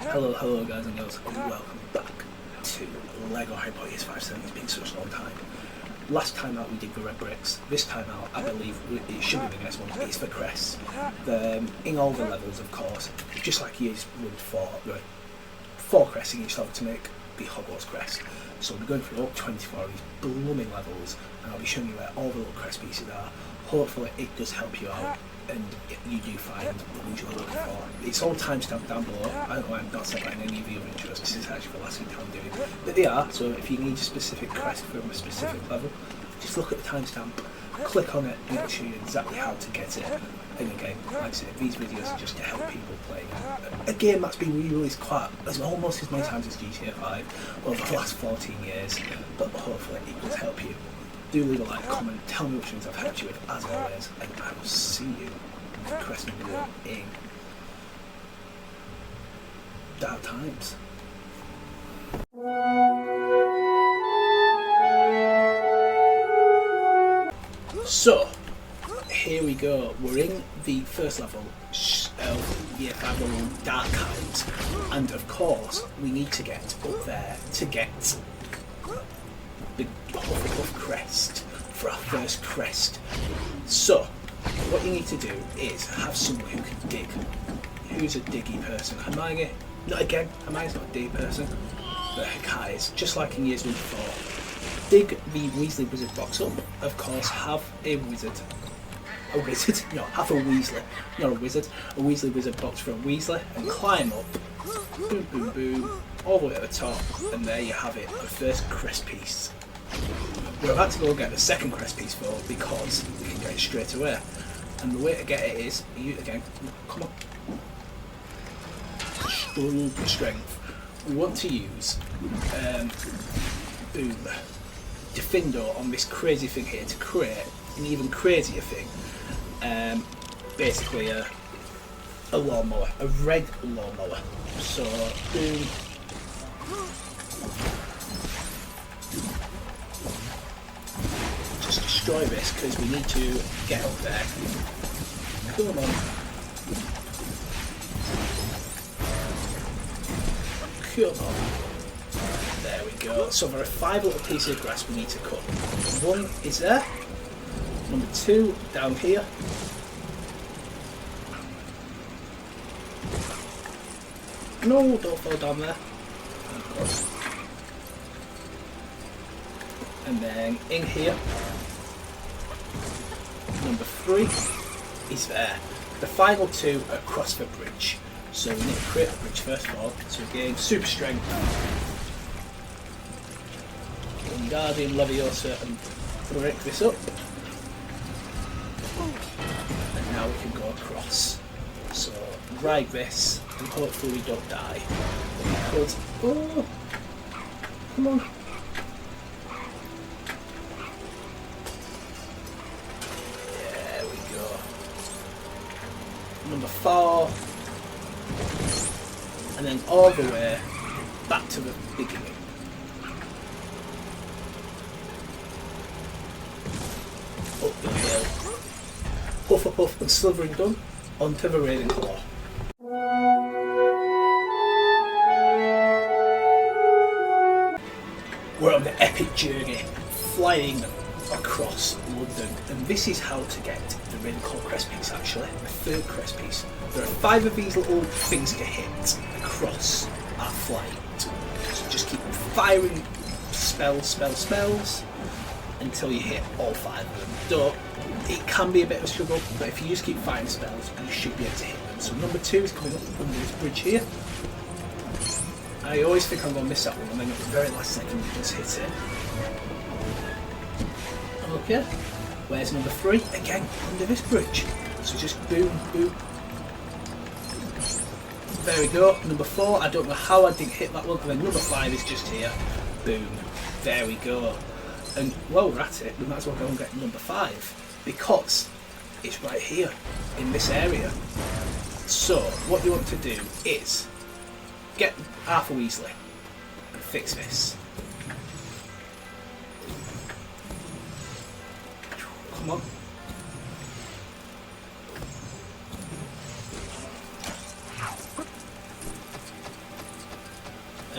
Hello guys and girls, and welcome back to LEGO Harry Potter Years 5 7. It's been such a long time. Last time out we did the red bricks. This time out I believe it should be the next one. It's for Crests. In all the levels, of course, just like Years 1 to 4, there are 4 crests in each level to make the Hogwarts Crest. So we're going through all 24 of these blooming levels, and I'll be showing you where all the little crest pieces are. Hopefully it does help you out and you do find the ones you're looking for. It's all timestamped down below. I don't know why I'm not said that in any of the other intros, this is actually the last thing I'm doing. But they are, so if you need a specific crest from a specific level, just look at the timestamp, click on it, and it'll show you exactly how to get it. And again, like I said, these videos are just to help people play a game that's been re-released almost as many times as GTA 5 over the last 14 years, but hopefully it does help you. Do leave a like, comment, tell me which ones I've helped you with as always, and I will see you in Crest number 1 in Dark Times. So, here we go. We're in the first level of Year 5 level Dark Times, and of course we need to get up there to get the Hufflepuff Crest for our first crest. So, what you need to do is have someone who can dig. Who's a diggy person? Hermione? Not again, Hermione's not a diggy person, but Hikari is, just like in Years 1 to 4. Dig the Weasley Wizard box up. Of course, have a Weasley, not a wizard, a Weasley Wizard box for a Weasley, and climb up, boom, boom, boom, all the way at the top, and there you have it, the first crest piece. We're about to go get the second crest piece though, because we can get it straight away. And the way to get it is, come on, strength. We want to use, boom, Gryffindor on this crazy thing here to create an even crazier thing. Basically a lawnmower, a red lawnmower. So, boom. Just destroy this because we need to get up there. Come on. Come on. There we go. So there are 5 little pieces of grass we need to cut. 1 is there. Number 2 down here. No, don't fall down there. And then in here, number 3 is there. The final 2 are across the bridge. So we need to create a bridge first of all. So again, super strength. Wingardium Leviosa and break this up. And now we can go across. So ride this and hopefully we don't die. Because, oh, come on. There we go. Number 4. And then all the way back to the beginning. Up the hill. Hufflepuff and Slytherin done, onto the Ravenclaw. We're on the epic journey, flying across London, and this is how to get the Ravenclaw Crest piece actually, the 3rd crest piece. There are 5 of these little things to hit across our flight. So just keep firing spells, until you hit all 5 of them. Though, it can be a bit of a struggle, but if you just keep firing spells, you should be able to hit them. So number 2 is coming up under this bridge here. I always think I'm going to miss that one, and then at the very last second you just hit it. Okay, where's number 3? Again, under this bridge. So just boom, boom. There we go, number 4, I don't know how I didn't hit that one, and then number 5 is just here. Boom, there we go. And while we're at it, we might as well go and get number 5, because it's right here, in this area. So, what you want to do is get Arthur Weasley and fix this. Come on.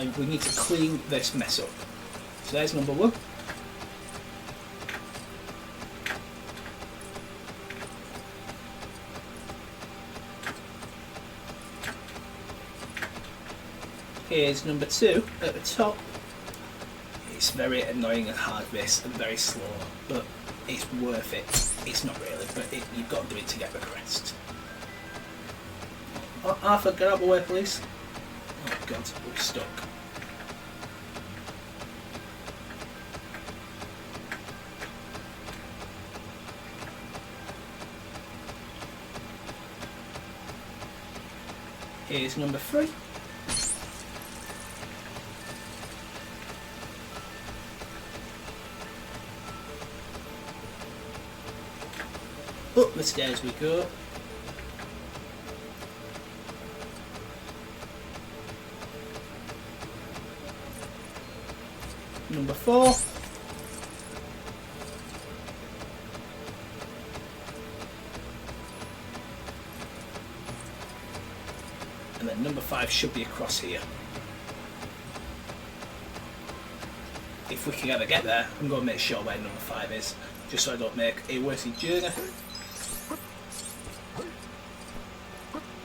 and we need to clean this mess up. So there's number 1. Here's number 2 at the top. It's very annoying and hard this and very slow, but it's worth it. It's not really, but you've got to do it to get the crest. Oh, Arthur, get out of the way, please. Oh god, we're stuck. Here's number 3. Up the stairs we go. Number 4. And then number 5 should be across here. If we can ever get there, I'm going to make sure where number 5 is, just so I don't make a worse journey.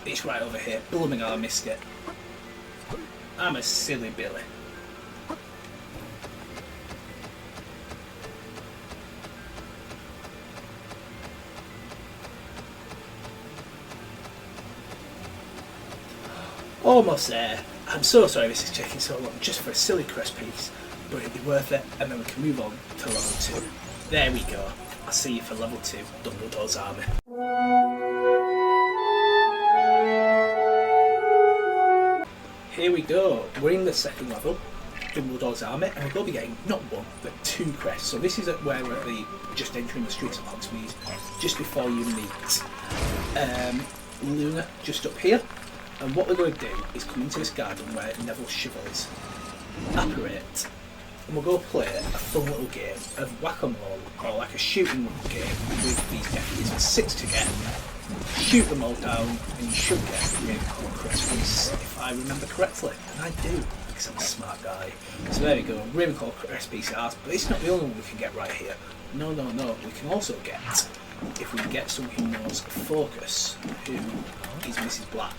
It's right over here. Blooming hell, I missed it. I'm a silly Billy. Almost there. I'm so sorry this is taking so long, just for a silly crest piece, but it'll be worth it, and then we can move on to level 2. There we go. I'll see you for level 2, Dumbledore's Army. Here we go. We're in the 2nd level, Dumbledore's Army, and we're going to be getting not 1, but 2 crests. So this is where we're just entering the streets of Hogsmeade, just before you meet Luna, just up here. And what we're going to do is come into this garden where Neville's shovels apparate, and we'll go play a fun little game of whack-a-mole, or like a shooting game with these deputies. There's 6 to get. Shoot them all down, and you should get the Ravenclaw Crest piece, if I remember correctly. And I do, because I'm a smart guy. So there we go, Ravenclaw Crest piece ours, but it's not the only one we can get right here. No, no, no, we can also get, if we get someone who knows Focus, who is Mrs. Black,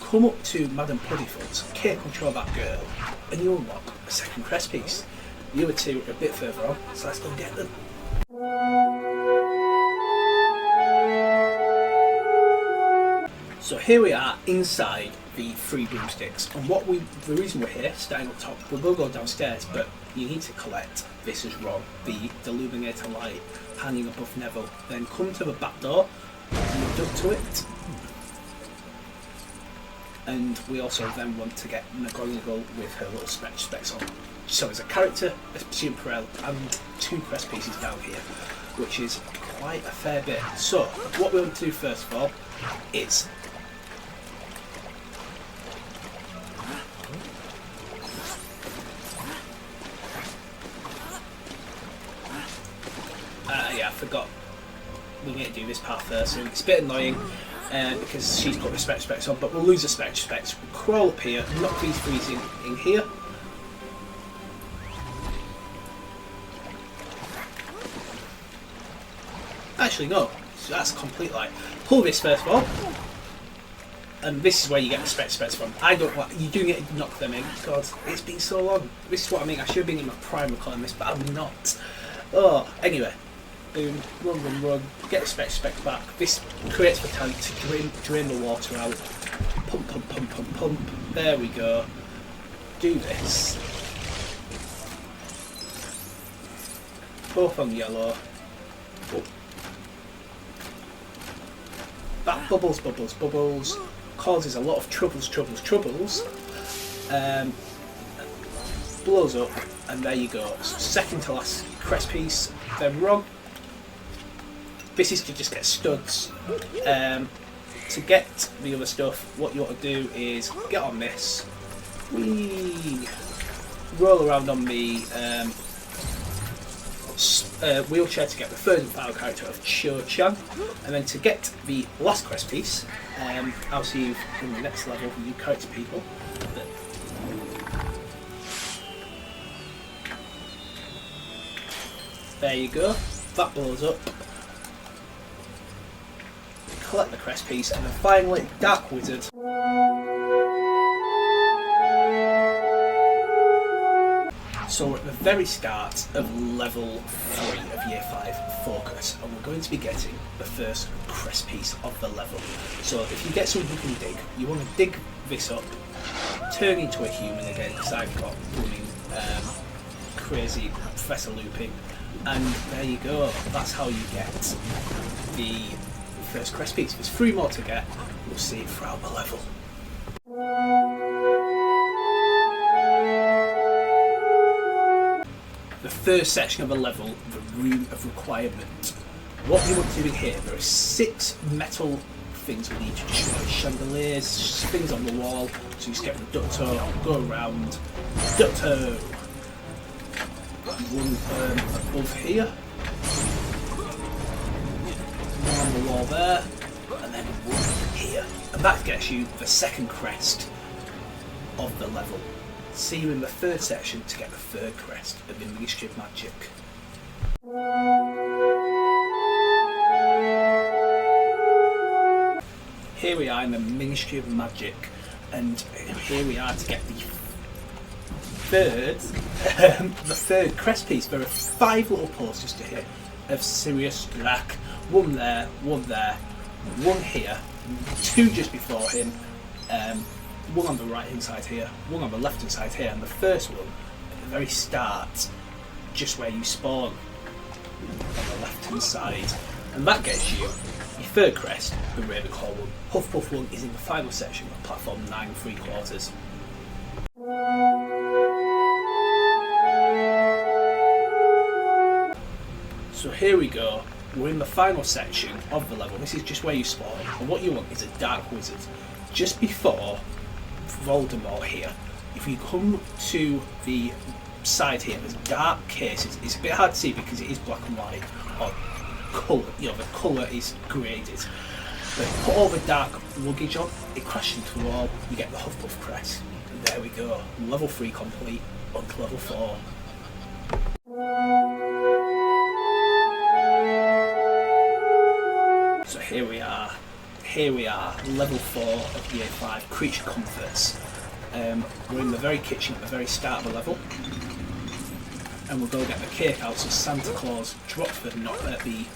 come up to Madame Puddifoot, take control of that girl, and you unlock a 2nd crest piece. The other 2 are a bit further on, so let's go and get them. So here we are inside the 3 broomsticks, and the reason we're here, starting up top, we will go downstairs, but you need to collect this as wrong, the illuminator light hanging above Neville, then come to the back door, and duck to it. And we also then want to get McGonagall with her little specs on. So there's a character, a student Perel, and 2 crest pieces down here, which is quite a fair bit. So what we want to do first of all is yeah, I forgot. We need to do this part first, and it's a bit annoying. Because she's got the specs on, but we'll lose the specs. We'll crawl up here, knock these 3s in here. Actually, no, so that's a complete lie. Pull this first of all, and this is where you get the specs from. I don't want, you do get to knock them in. God, it's been so long. This is what I mean. I should have been in my prime recording this, but I'm not. Oh, anyway. Boom, run, get the specs back. This creates the tank to drain the water out. Pump. There we go. Do this. Both on yellow. Oh. That bubbles. Causes a lot of troubles. Blows up, and there you go. So 2nd to last crest piece. Then wrong. This is to just get studs. To get the other stuff, what you want to do is get on this, whee, roll around on the wheelchair to get the 3rd and final character of Cho-Chang, and then to get the last quest piece, I'll see you in the next level with you character people. There you go. That blows up. Collect the crest piece, and then finally, Dark Wizard. So we're at the very start of level 3 of Year 5 Focus, and we're going to be getting the first crest piece of the level. So if you get something you can dig, you want to dig this up, turn into a human again, because I've got running crazy Professor Looping, and there you go. That's how you get the first crest piece. There's 3 more to get. We'll see it throughout the level. The first section of the level, the Room of Requirement. What you want to do in here, there are 6 metal things we need to destroy. Chandeliers, things on the wall, so you just get the ducto, go around, ducto. One above here, one on the wall there, and then one here. And that gets you the second crest of the level. See you in the third section to get the third crest of the Ministry of Magic. Here we are in the Ministry of Magic, and here we are to get the third crest piece. There are 5 little posters to hit of Sirius Black. One there, one here, 2 just before him, one on the right hand side here, one on the left hand side here, and the first one at the very start, just where you spawn, on the left hand side. And that gets you your third crest, the Ravenclaw one. Hufflepuff one is in the final section of platform 9 3/4. So here we go, we're in the final section of the level. This is just where you spawn, and what you want is a Dark Wizard. Just before Voldemort here, if you come to the side here, there's dark cases. It's a bit hard to see because it is black and white, or colour, the colour is graded. But put all the dark luggage on, it crashes into the wall, you get the Hufflepuff Crest. And there we go, level 3 complete, on to level 4. So here we are, level 4 of Year 5, Creature Comforts. We're in the very kitchen at the very start of the level, and we'll go get the cake out. So Santa Claus dropped the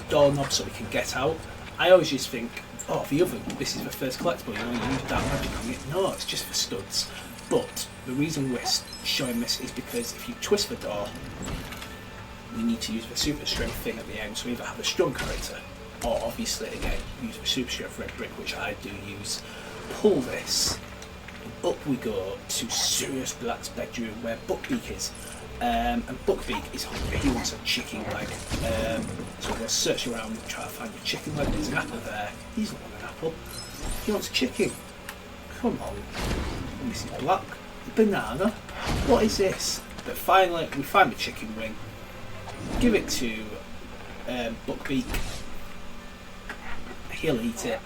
doorknob so we can get out. I always just think, oh, the oven, this is the first collectible, you use dark magic on it. No, it's just for studs. But the reason we're showing this is because if you twist the door, we need to use the super strength thing at the end, so we either have a strong character, or obviously again use the super strength red brick, which I do use. Pull this, and up we go to Sirius Black's bedroom where Buckbeak is. And Buckbeak is hungry, he wants a chicken leg. So we'll search around and try to find a chicken leg. There's an apple there, he's not an apple, he wants chicken. Come on, and this is black. Banana, what is this? But finally we find the chicken wing, give it to Buckbeak, he'll eat it.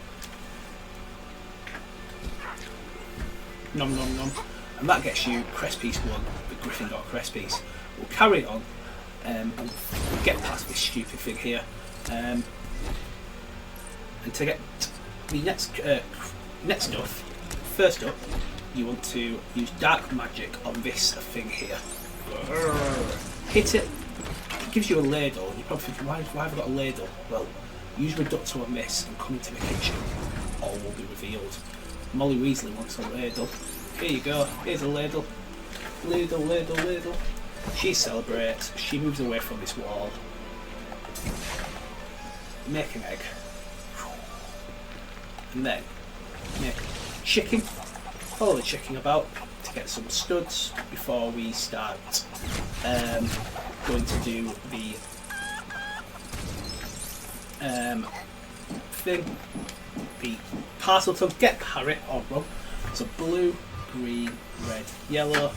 Nom nom nom. And that gets you crest piece 1, the Gryffindor Crest piece. We'll carry on and get past this stupid thing here. And to get the next stuff, first up, you want to use dark magic on this thing here. Hit it. It gives you a ladle, and you're probably thinking, why have I got a ladle? Well, use Reducto on this and come into the kitchen. All will be revealed. Molly Weasley wants a ladle. Here you go, here's a ladle. Ladle, ladle, ladle. She celebrates, she moves away from this wall. Make an egg. And then make chicken. Follow the chicken about to get some studs before we start going to do the thing. The parcel to get parrot or rub. So blue, green, red, yellow.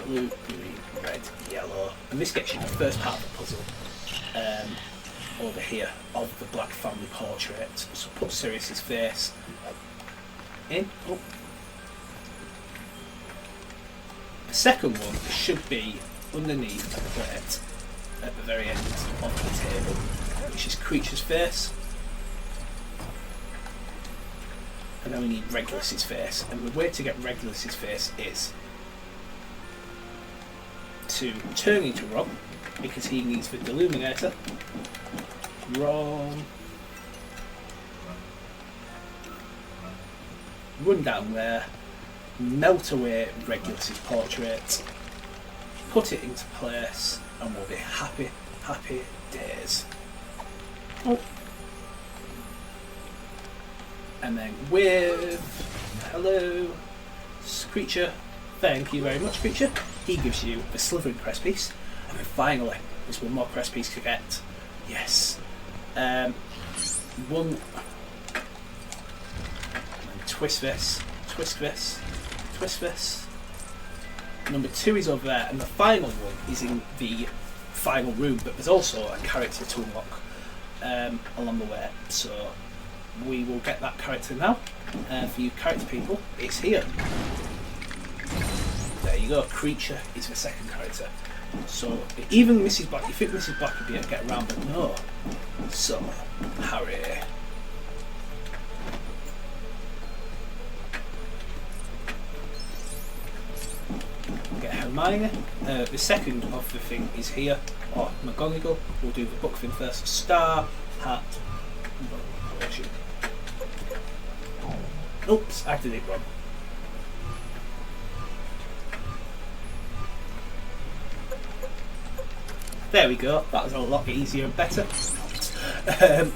Blue, green, red, yellow. And this gets you the first part of the puzzle. Over here of the Black family portrait. So put Sirius's face in. Oh. The second one should be underneath the plate at the very end of the table, which is Creature's face. And then we need Regulus's face. And the way to get Regulus's face is to turn into Ron, because he needs the Deluminator. Ron. Run down there, melt away Regulus's portrait, put it into place, and we'll be happy, happy days. Oh. And then with hello, Creature, thank you very much, Creature. He gives you the Slytherin Crest piece, and then finally, there's one more Crest piece to get. Yes, one. And twist this, twist this, twist this. Number 2 is over there, and the final one is in the final room. But there's also a character to unlock along the way, so we will get that character now. For you character people, it's here. There you go. Creature is the second character. So even Mrs. Black, you think Mrs. Black would be able to get around, but no. So Harry. Get Hermione. The second of the thing is here. Or McGonagall. We'll do the book thing first. Star, hat, potion. Oops, I did it wrong. There we go, that was a lot easier and better.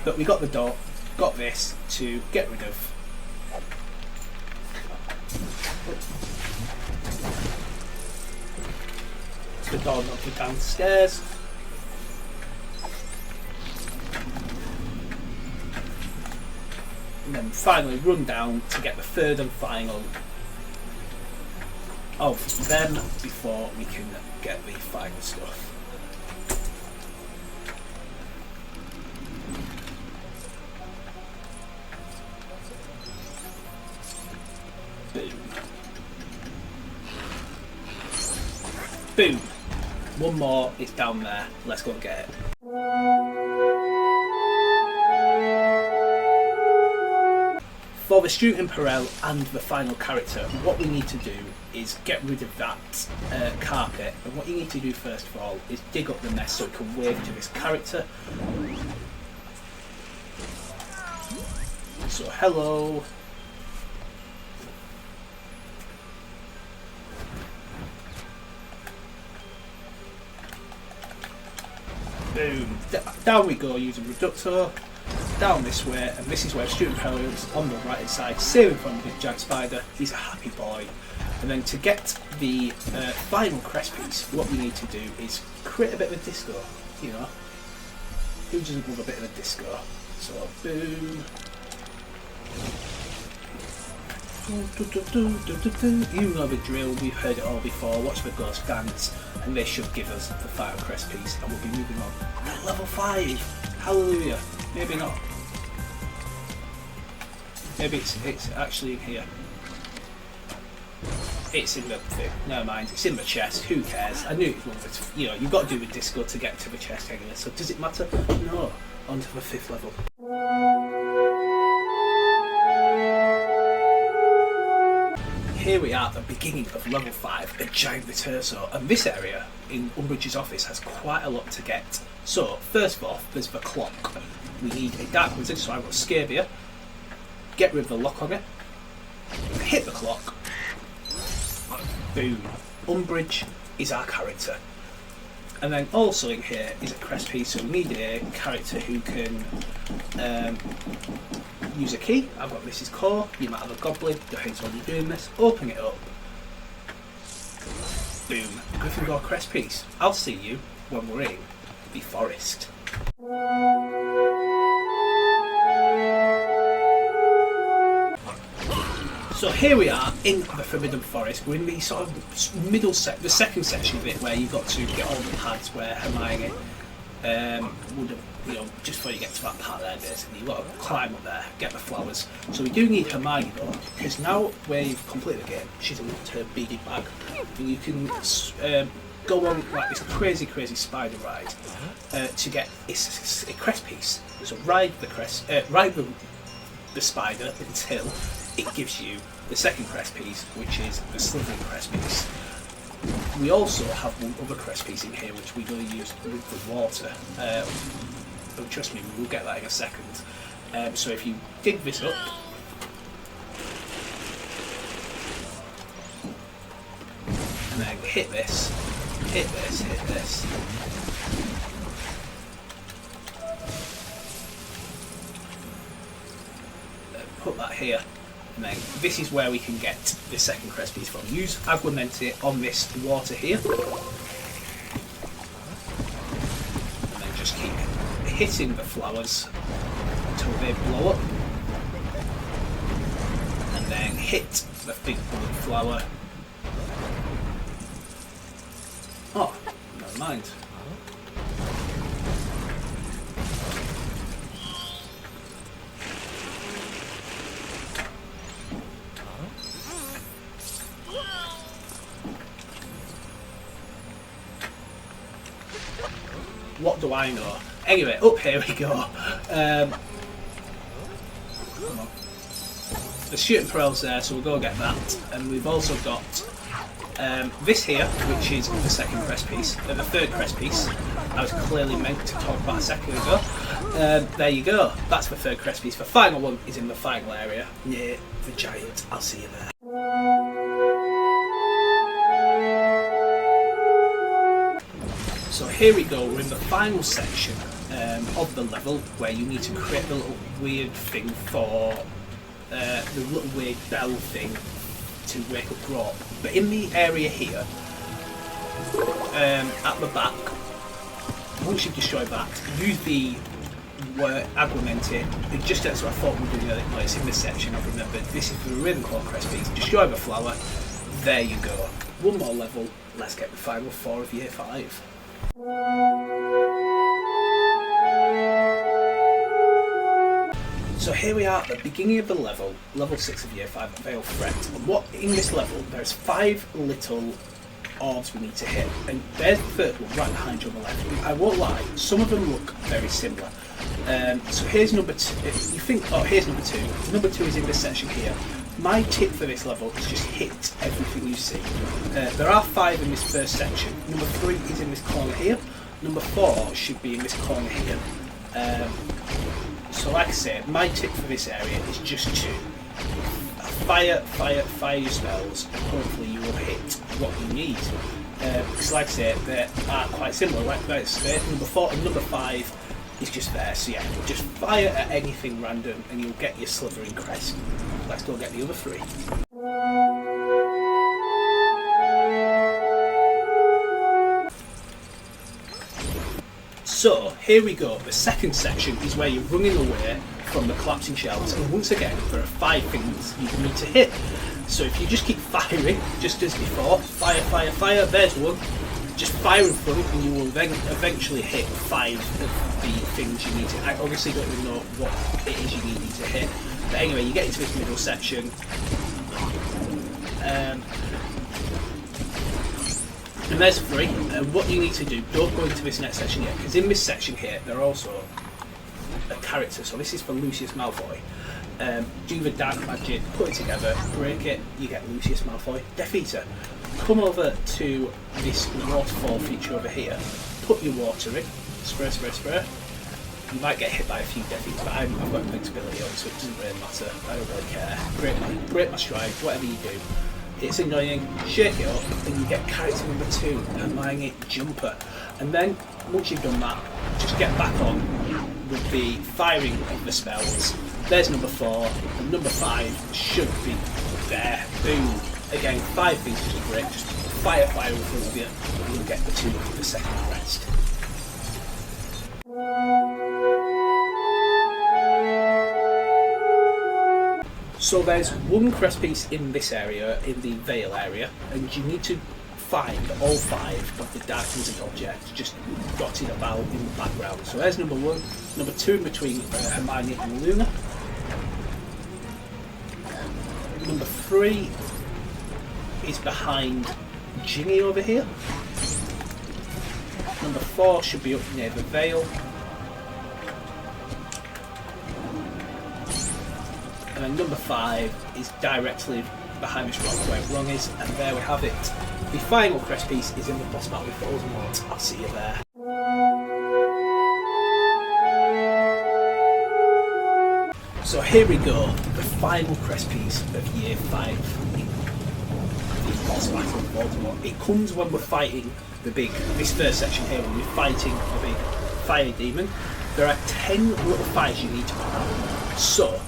But we got the door, got this to get rid of. The door knocked it downstairs. And then finally run down to get the third and final of them before we can get the final stuff. Boom. Boom. One more, it's down there. Let's go and get it. For the student in Perel and the final character, what we need to do is get rid of that carpet. And what you need to do first of all is dig up the mess so it can wave to this character. So hello. Boom. Down we go using Reductor. Down this way, and this is where Student Peril is on the right hand side, saving from the giant spider. He's a happy boy. And then to get the final crest piece, what we need to do is create a bit of a disco. You know, who doesn't love a bit of a disco? So boom. You know the drill, we've heard it all before. Watch the ghost dance, and they should give us the final crest piece, and we'll be moving on at level 5. Hallelujah. Maybe not. Maybe it's actually in here. It's in the thing. Never mind. It's in the chest. Who cares? I knew it was. You know, you've got to do with disco to get to the chest anyway. So does it matter? No. On to the 5th level. Here we are at the beginning of level 5, a giant Virtiso, and this area in Umbridge's office has quite a lot to get. So, first off, there's the clock. We need a dark wizard, so I will Scabia, get rid of the lock on it, hit the clock, boom. Umbridge is our character. And then also in here is a crest piece, so we need a character who can use a key. I've got Mrs. Core, you might have a goblin, depends on you doing this. Open it up. Boom. Gryffindor Crest piece. I'll see you when we're in the forest. So here we are in the Forbidden Forest. We're in the sort of middle the second section of it, where you've got to get all the paths where Hermione would have, you know, just before you get to that part there, basically, you've got to climb up there, get the flowers. So we do need Hermione though, because now we've completed the game, she's unlocked her beaded bag, and you can go on like this crazy spider ride to get a crest piece. So ride the crest, ride the spider until it gives you the second crest piece, which is the Slytherin crest piece. We also have one other crest piece in here which we're going to use with the water. But trust me, we'll get that in a second. So if you dig this up, and then hit this, hit this, hit this. Put that here, and then this is where we can get the second crest piece from. Use Aguamenti on this water here, and then just keep hitting the flowers until they blow up, and then hit the big blue flower. Oh, never mind. What do I know? Anyway, up here we go. The shooting pearls there, so we'll go get that. And we've also got this here, which is the second crest piece, the third crest piece. I was clearly meant to talk about a second ago. There you go. That's the third crest piece. The final one is in the final area near the giant. I'll see you there. So here we go, we're in the final section of the level where you need to create the little weird thing for the little weird bell thing to wake up Grot. But in the area here, at the back, once you've destroyed that, use the Aguamenti. Just as I thought we were doing it, it's in this section, I've remembered. This is the Ravenclaw Crest piece. Destroy the flower. There you go. One more level, let's get the final 4 of Year 5. So here we are at the beginning of the level, level 6 of Year 5 at Vale Threat. And what in this level, there's 5 little orbs we need to hit. And there's the third one right behind you on the left. I won't lie, some of them look very similar. So here's number 2. You think, oh, here's number 2. Number 2 is in this section here. My tip for this level is just hit everything you see. There are 5 in this first section. Number 3 is in this corner here. Number 4 should be in this corner here. So like I said, my tip for this area is just to fire your spells, and hopefully you will hit what you need. Because like I said, they are quite similar. Like I said, number 4 and number 5 is just there. So yeah, just fire at anything random and you'll get your Slytherin Crest. Let's go get the other 3. So here we go, the second section is where you're running away from the collapsing shells, and once again there are 5 things you need to hit. So if you just keep firing, just as before, fire, there's one, just fire in front and you will then eventually hit 5 of the things you need to. I obviously don't even know what it is you need to hit, but anyway, you get into this middle section. And there's 3, and what you need to do, don't go into this next section yet, because in this section here, there are also a character, so this is for Lucius Malfoy. Do the dark magic, put it together, break it, you get Lucius Malfoy. Death Eater, come over to this waterfall feature over here, put your water in, spray. You might get hit by a few Death Eaters, but I've got invincibility on, so it doesn't really matter, I don't really care. Break my stride, whatever you do. It's annoying, shake it up, and you get character number 2, Hermione Jumper. And then, once you've done that, just get back on with the firing of the spells. There's number 4, and number 5 should be there. Boom. Again, 5 things just to break, just fire in front of you, and you'll get the 2 of the second crest. So there's 1 crest piece in this area, in the Vale area, and you need to find all 5 of the dark wizard objects just dotted about in the background. So there's number 1, number 2 in between Hermione and Luna. Number 3 is behind Ginny over here. Number 4 should be up near the veil. And then number 5 is directly behind this rock where wrong is, and there we have it. The final crest piece is in the boss battle with Voldemort. I'll see you there. So here we go, the final crest piece of year 5. The boss battle with Voldemort. It comes when we're fighting this first section here, when we're fighting the big fire demon. There are 10 little fires you need to put out. So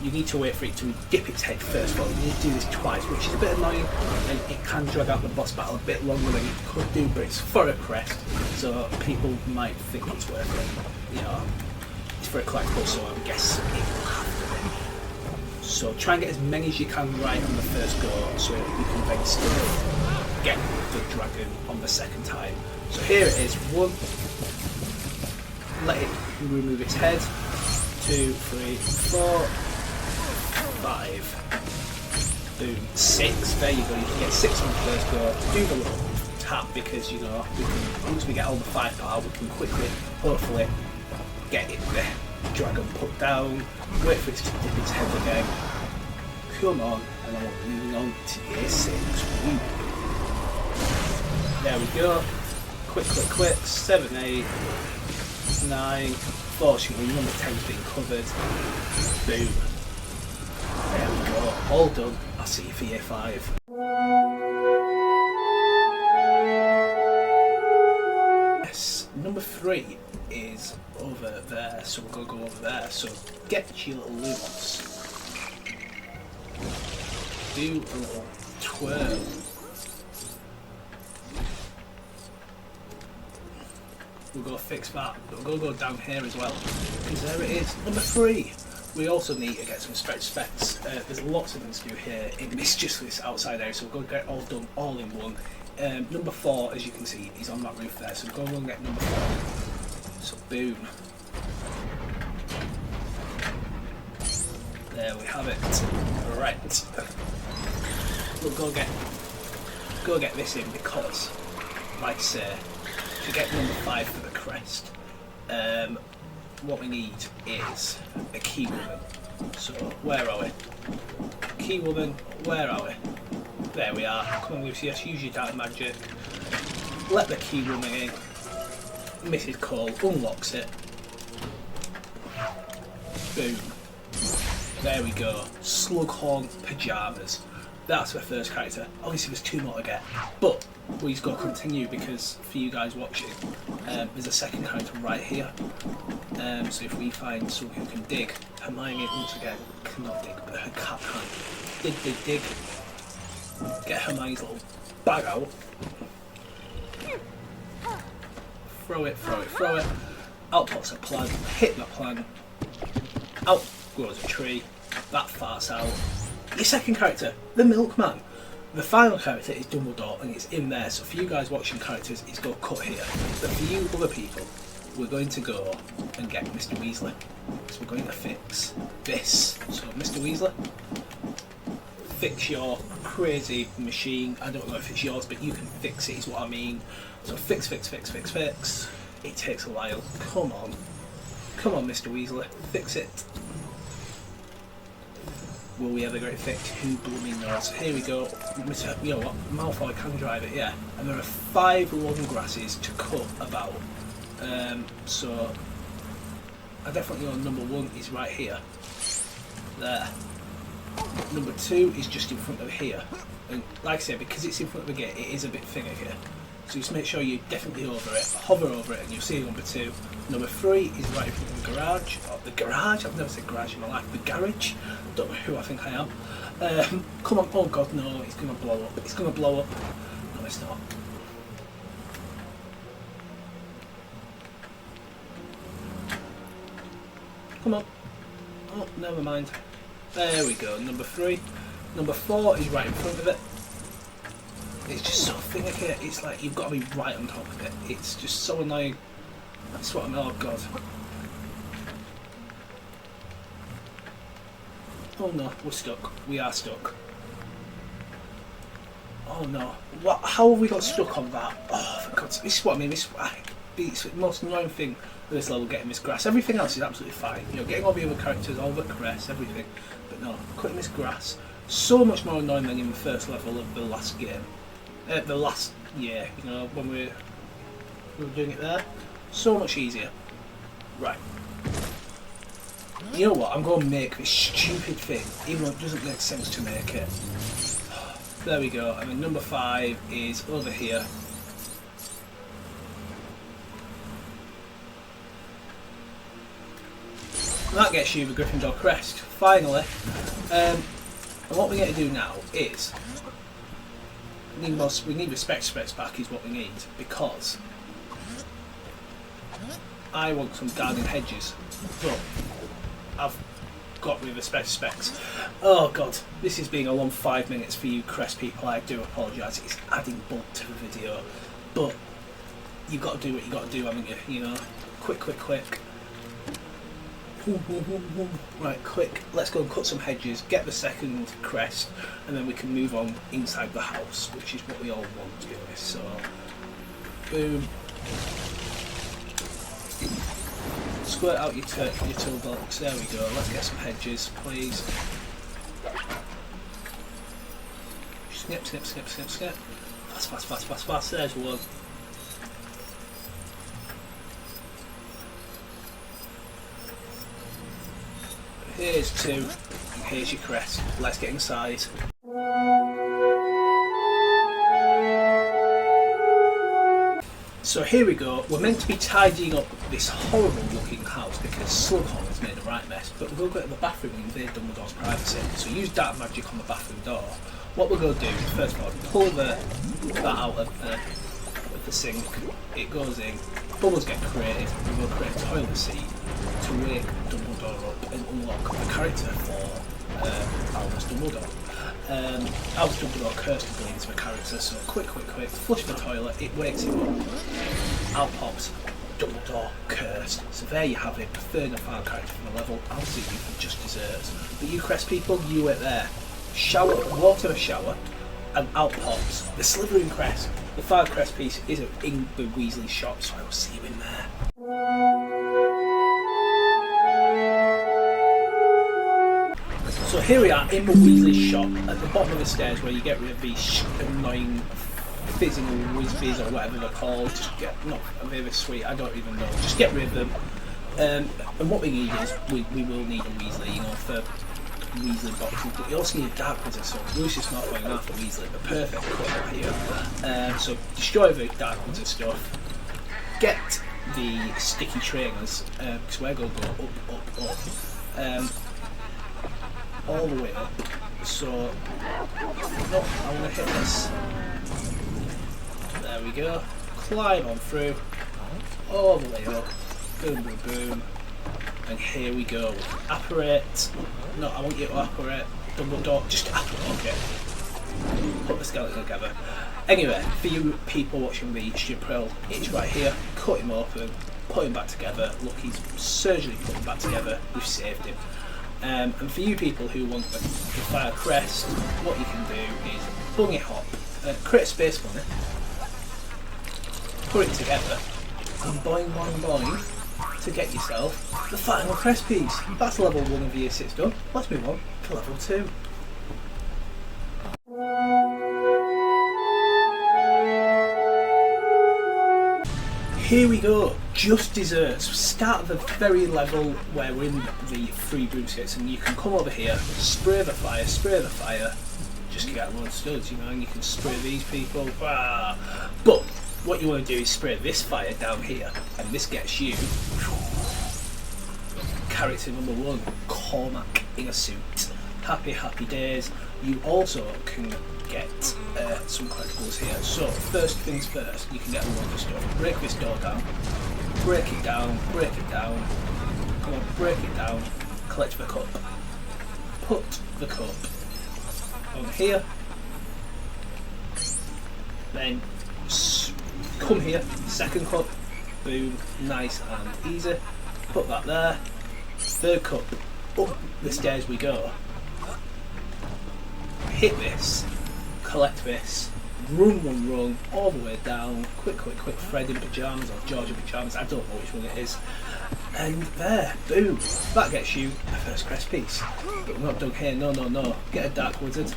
you need to wait for it to dip its head first of all. You need to do this twice, which is a bit annoying, and it can drag out the boss battle a bit longer than it could do, but it's for a crest, so people might think it's worth it. You know, it's for a collectible, so I guess it will have to be. So try and get as many as you can right on the first go, so you can then still get the dragon on the second time. So here it is. 1, let it remove its head. 2, 3, 4, 5, boom, 6, there you go, you can get 6 on the first go. Do the little tap because, you know, once we get all the 5 power, we can quickly, hopefully, get it, the dragon put down, wait for it to dip its head again, come on, and then we're moving on to year 6. Woo. There we go, quick, 7, 8, 9, fortunately number 10's been covered, boom. There we go, all done. I'll see you for year 5. Yes, number 3 is over there, so we're going to go over there. So get your little lumos. Do a little twirl. We'll go fix that, but we'll go down here as well, because there it is, number 3. We also need to get some stretch specs. There's lots of things to do here in just this outside area, so we're going to get it all done all in one. Number 4, as you can see, is on that roof there, so we're going to get number 4. So boom. There we have it. Right. We'll go get this in because, like I say, to get number 5 for the crest, what we need is a key woman. So where are we? Key woman, where are we? There we are. Come on, Lucius, use your dark magic. Let the key woman in. Mrs. Cole unlocks it. Boom. There we go. Slughorn pyjamas. That's my first character. Obviously there's 2 more to get, but we've got to continue because for you guys watching, there's a second character right here. So if we find someone who can dig, Hermione once again cannot dig, but her cat can. Dig. Get Hermione's little bag out. Throw it. Out pops a plant, hit the plant. Out grows a tree. That farts out. Your second character, the milkman. The final character is Dumbledore, and it's in there. So for you guys watching characters, it's got cut here. But for you other people, we're going to go and get Mr. Weasley. So we're going to fix this. So Mr. Weasley, fix your crazy machine. I don't know if it's yours, but you can fix it is what I mean. So fix. It takes a while. Come on, Mr. Weasley, fix it. Will we ever get it fixed? Who blooming knows? Here we go. You know what? Malfoy can drive it, yeah. And there are 5 long grasses to cut about. So I definitely know number 1 is right here. There. Number 2 is just in front of here. And like I said, because it's in front of the gate, it is a bit thinner here. So just make sure you're definitely over it, hover over it, and you'll see number 2. Number 3 is right in front of the garage. Oh, the garage? I've never said garage in my life. The garage? Don't know who I think I am. Come on. Oh god, no, it's going to blow up. It's going to blow up. No, it's not. Come on. Oh, never mind. There we go, number 3. Number 4 is right in front of it. It's just so thin here. It's like you've got to be right on top of it. It's just so annoying. That's what I mean. Oh god. Oh no, we're stuck. We are stuck. Oh Oh no. What? How have we got stuck on that? Oh, for God's sake. This is what I mean. It's the most annoying thing with this level, getting this grass. Everything else is absolutely fine. You know, getting all the other characters, all the crests, everything. But no, cutting this grass. So much more annoying than in the first level of the last game. The last year, you know, when we were doing it there. So much easier. Right. You know what? I'm going to make this stupid thing, even though it doesn't make sense to make it. There we go. And then number 5 is over here. And that gets you the Gryffindor Crest, finally. And what we're going to do now is we need respect specs back is what we need, because I want some guarding hedges, but I've got rid of respect specs. Oh god, this is being a long 5 minutes for you Crest people. I do apologise, it's adding bulk to the video, but you've got to do what you've got to do, haven't you? You know, quick. Right, quick, let's go and cut some hedges, get the second crest, and then we can move on inside the house, which is what we all want to do this. So, boom. Squirt out your toolbox, there we go, let's get some hedges, please. Snip. Fast, there's one. Here's 2, and here's your crest. Let's get inside. So here we go, we're meant to be tidying up this horrible looking house because Slughorn has made a right mess, but we'll go to the bathroom and invade Dumbledore's privacy. So use dark magic on the bathroom door. What we're going to do is, first of all, pull that out of the sink, it goes in, bubbles get created, and we'll create a toilet seat to wake Dumbledore up and unlock the character for Albus Dumbledore. Albus Dumbledore Cursed, I believe, is the character, so quick, flush the toilet, it wakes him up. Out pops Dumbledore Cursed. So there you have it, the third and final character from the level. I'll see you for just desserts. But you Crest people, you wait there. Shower, walk to the shower, and out pops the Slytherin Crest. The final Crest piece is in the Weasley shop, so I will see you in there. So here we are in the Weasley shop, at the bottom of the stairs where you get rid of these annoying fizzing whiz-biz or whatever they're called. Just get, not very sweet, I don't even know, just get rid of them. And what we need is, we will need a Weasley, you know, for Weasley boxes, but we also need a Dark Wizard, so Lucius Malfoy and Arthur Weasley, the perfect couple here. So destroy the Dark Wizard stuff, get the sticky trainers, because we're going to go up. All the way up. So, no, I want to hit this. There we go. Climb on through. All the way up. Boom. And here we go. Apparate. No, I want you to apparate. Dumbledore. Just apparate. Okay. Put the skeleton together. Anyway, for you people watching the Strip it's right here. Cut him open. Put him back together. Look, he's surgically put him back together. We've saved him. And for you people who want the Fyre Crest, what you can do is bunny hop, create a space bunny, put it together, and boing to get yourself the final Crest piece. That's level 1 of year 6 done. Let's move on to level 2. Here we go, just desserts. Start at the very level where we're in the 3 broomsticks, and you can come over here, spray the fire, just get a load of studs, you know, and you can spray these people. But what you want to do is spray this fire down here, and this gets you character number 1, Cormac in a suit. Happy days. You also can get some collectibles here. So first things first, you can get a load of stuff. Break this door down, break it down, come on, break it down, collect the cup, put the cup on here, then come here, second cup, boom, nice and easy, put that there, third cup, up the stairs we go, hit this, collect this, run, all the way down, quick, Fred in pyjamas or George in pyjamas, I don't know which one it is. And there, boom, that gets you a first crest piece. But we're not done here, no. Get a dark wizard.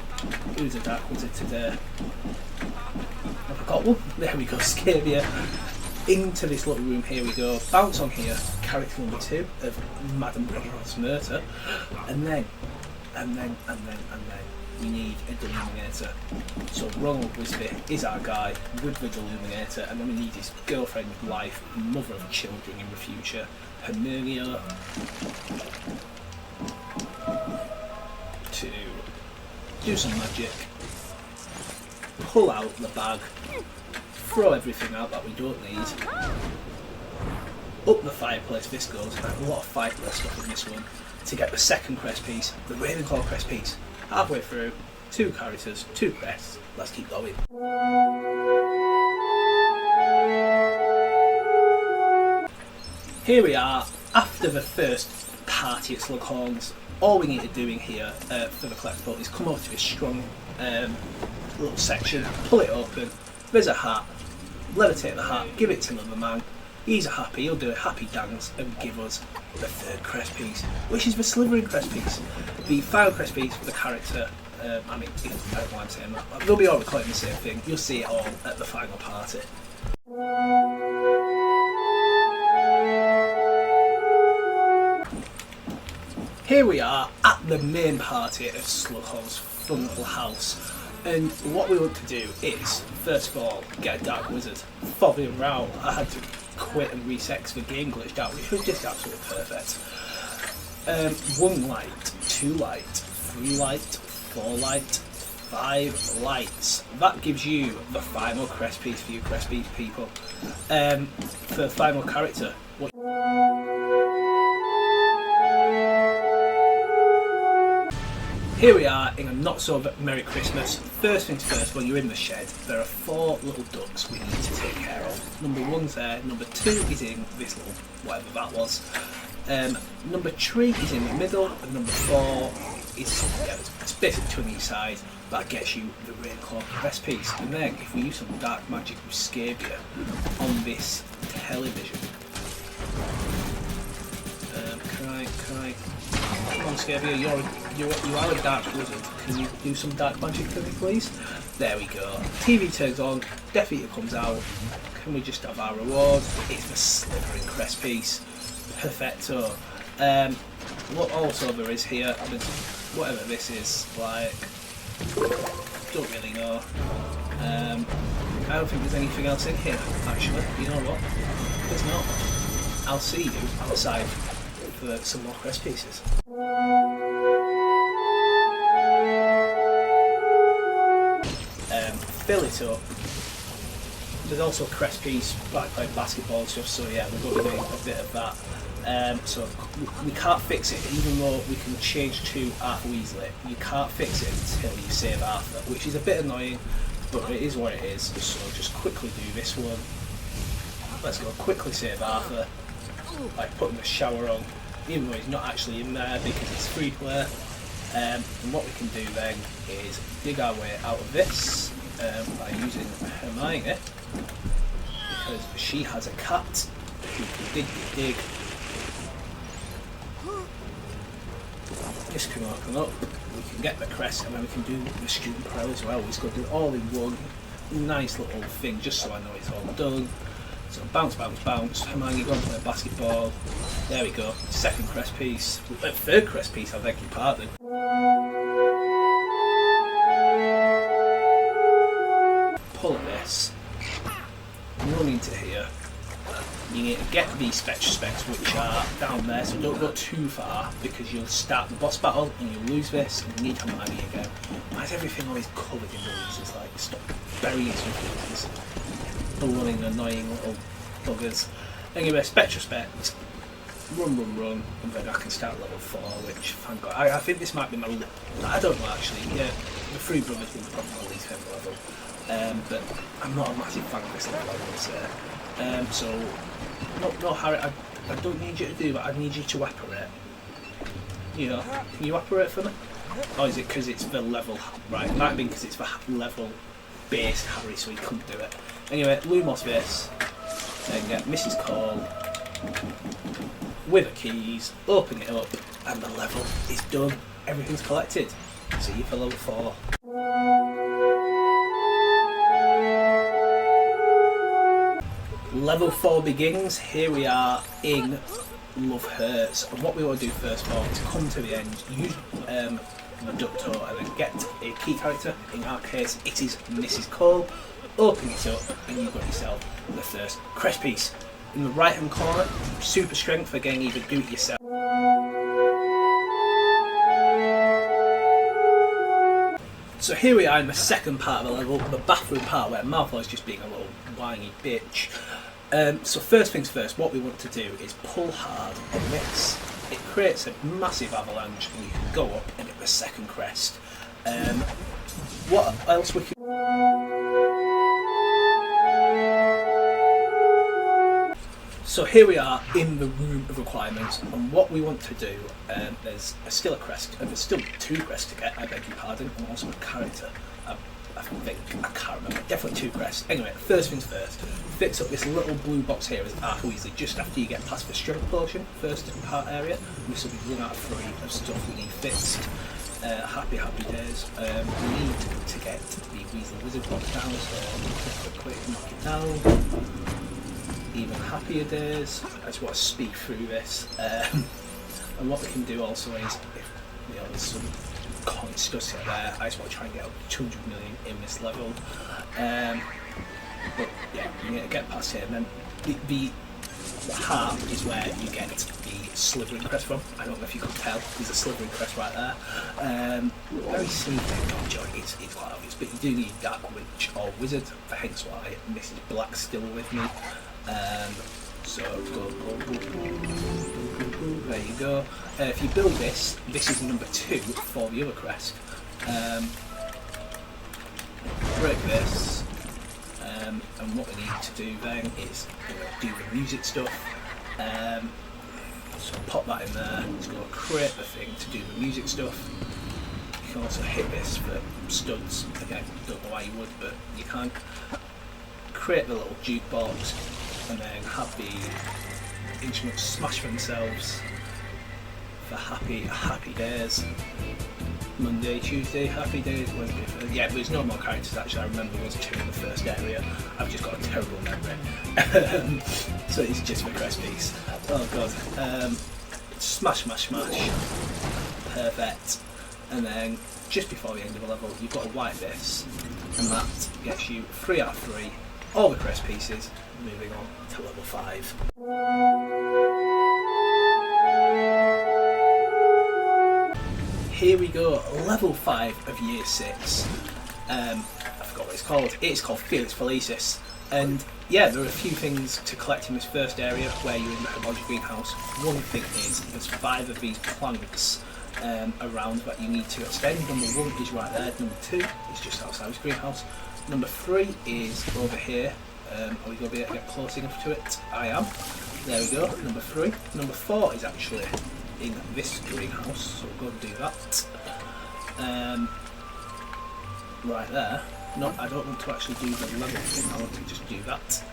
Who's a dark wizard today? Have I got one? There we go, Scabia. Into this little room, here we go. Bounce on here, character number 2 of Madame Bronner's murder. And then, we need a Deluminator. So Ronald Wisby is our guy with the Deluminator, and then we need his girlfriend, wife, mother of children in the future, Hermione, to do some magic, pull out the bag, throw everything out that we don't need, up the fireplace this goes, and a lot of fireplace stuff in this one, to get the second crest piece, the Ravenclaw Crest piece. Halfway through, 2 characters, 2 crests, let's keep going. Here we are, after the first party at Slughorn's. All we need to do in here for the collectible is come over to this strong little section, pull it open, there's a hat, levitate the hat, give it to another man. He's happy, he'll do a happy dance and give us the third crest piece, which is the Slytherin crest piece. The final crest piece for the character, I mean, I don't know why I'm saying that, they'll be all recording the same thing, you'll see it all at the final party. Here we are at the main party of Slughorn's fun little house. And what we want to do is, first of all, get a dark wizard. Fobbing around, I had to quit and reset because the game glitched out, which was just absolutely perfect. 1 light, 2 light, 3 light, 4 light, 5 lights. That gives you the final crest piece for you crest piece people. For the final character. Here we are in a not so Merry Christmas. First things first, when you're in the shed, there are 4 little ducks we need to take care of. Number 1's there, number 2 is in this little, whatever that was. Number 3 is in the middle, and number 4 is, yeah, it's basically to each side. That gets you the Ravenclaw Crest piece. And then, if we use some dark magic with Scabia on this television. Can I? Come on, Scabia, you are a dark wizard. Can you do some dark magic for me, please? There we go. TV turns on, Death Eater comes out. Can we just have our reward? It's the Slytherin Crest piece. Perfecto. What also there is here, whatever this is, like, don't really know. I don't think there's anything else in here, actually. You know what? There's not. I'll see you outside for some more crest pieces. Fill it up. There's also a crest piece back by basketball and stuff, so yeah, we're going to be doing a bit of that. So we can't fix it, even though we can change to Arthur Weasley. You can't fix it until you save Arthur, which is a bit annoying, but it is what it is. So just quickly do this one. Let's go quickly save Arthur by putting the shower on, even though he's not actually in there because it's free play. And what we can do then is dig our way out of this by using Hermione, because she has a cat who can dig. This can open up, we can get the crest, and then we can do the student pearl as well. We're just going to do it all in one nice little thing, just so I know it's all done. So bounce, Hermione, go and play basketball. There we go, second crest piece. Third crest piece, I beg your pardon. Pull this, run into here. You need to get these Spectre specs, which are down there, so don't go too far, because you'll start the boss battle and you'll lose this, and you need Hermione again. Why is everything always covered in losers? Like, stop burying some losers. Running annoying little buggers. Anyway, Spectre specs, run, and then I can start level 4, which, thank God, I think this might be my, I don't know actually, yeah, the Three Brothers will probably my least favourite level, but I'm not a massive fan of this level, I will say. So, no Harry, I don't need you to do that, I need you to apparate. You know, can you apparate for me? Or is it because it's the level, right, it might be because it's the level base Harry, so he couldn't do it. Anyway, Lumos this, then get Mrs. Cole with the keys, open it up, and the level is done. Everything's collected. See you for level 4. Level 4 begins. Here we are in Love Hurts, and what we want to do first of all is come to the end, use the duck door, and then get a key character. In our case, it is Mrs. Cole. Open it up, and you've got yourself the first crest piece. In the right hand corner, super strength, again, either do it yourself. So here we are in the second part of the level, the bathroom part, where Malfoy is just being a little whiny bitch. So first things first, what we want to do is pull hard on this. It creates a massive avalanche, and you can go up and get the second crest. What else we can... So here we are in the room of requirements, and what we want to do, there's still a crest, and there's still 2 crests to get, I beg your pardon, and also a character. I can't remember, definitely 2 crests. Anyway, first things first, fix up this little blue box here as Weasley, just after you get past the strength potion, first part area. This will be run out of 3 of stuff we need fixed. Happy days. We need to get the Weasley Wizard box down, so quick knock it down. Even happier days. I just want to speed through this. And what we can do also is, if there's some coin stuff there, I just want to try and get up 200 million in this level. But yeah, we need to get past here, and then the heart is where you get the Slytherin Crest from. I don't know if you could tell, there's a Slytherin Crest right there. Very sneaky dodge, it's quite obvious, but you do need Dark Witch or Wizard, hence why Mrs. Black's still with me. So go, there you go. If you build this, this is number 2 for the other crest. Break this, and what we need to do then is do the music stuff. So pop that in there. It's going to create the thing to do the music stuff. You can also hit this for studs. Again, don't know why you would, but you can. Create the little jukebox, and then have the instruments smash themselves for happy days. Monday, Tuesday, happy days, Wednesday, Thursday. Yeah, there's no more characters actually. I remember there was 2 in the first area. I've just got a terrible memory. So it's just the crest piece. Oh god. Smash. Perfect. And then just before the end of the level, you've got to wipe this, and that gets you 3 out of 3. All the crest pieces, moving on to level 5. Here we go, level 5 of year 6. I forgot what it's called. It's called Felix Felicis. And yeah, there are a few things to collect in this first area where you're in the Hermione greenhouse. One thing is, there's 5 of these planks around that you need to extend. Number 1 is right there, number 2 is just outside this greenhouse. Number 3 is over here. Are we going to be able to get close enough to it? I am. There we go, number 3. Number 4 is actually in this greenhouse, so we'll go and do that. Right there. No, I don't want to actually do the level thing, I want to just do that.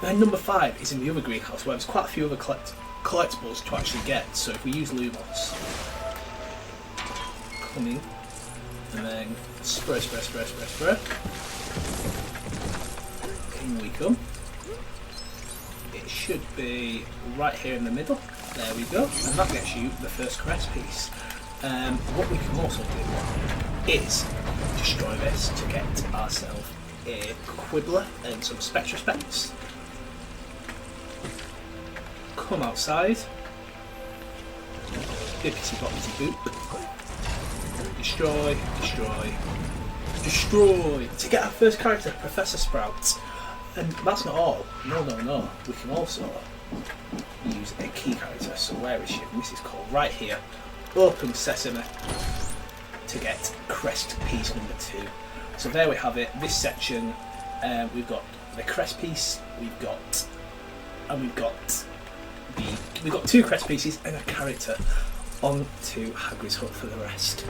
Then number 5 is in the other greenhouse, where there's quite a few other collectibles to actually get. So if we use Lumos, come in, and then spray. In we come. It should be right here in the middle. There we go. And that gets you the first crest piece. What we can also do is destroy this to get ourselves a Quibbler and some Spectra Specs. Come outside. Bippity boppity boop. Destroy! To get our first character, Professor Sprout. And that's not all. No. We can also use a key character. So where is she? Mrs. Cole. Right here. Open Sesame to get crest piece number 2. So there we have it. This section, we've got the crest piece. We've got 2 crest pieces and a character. On to Hagrid's hut for the rest.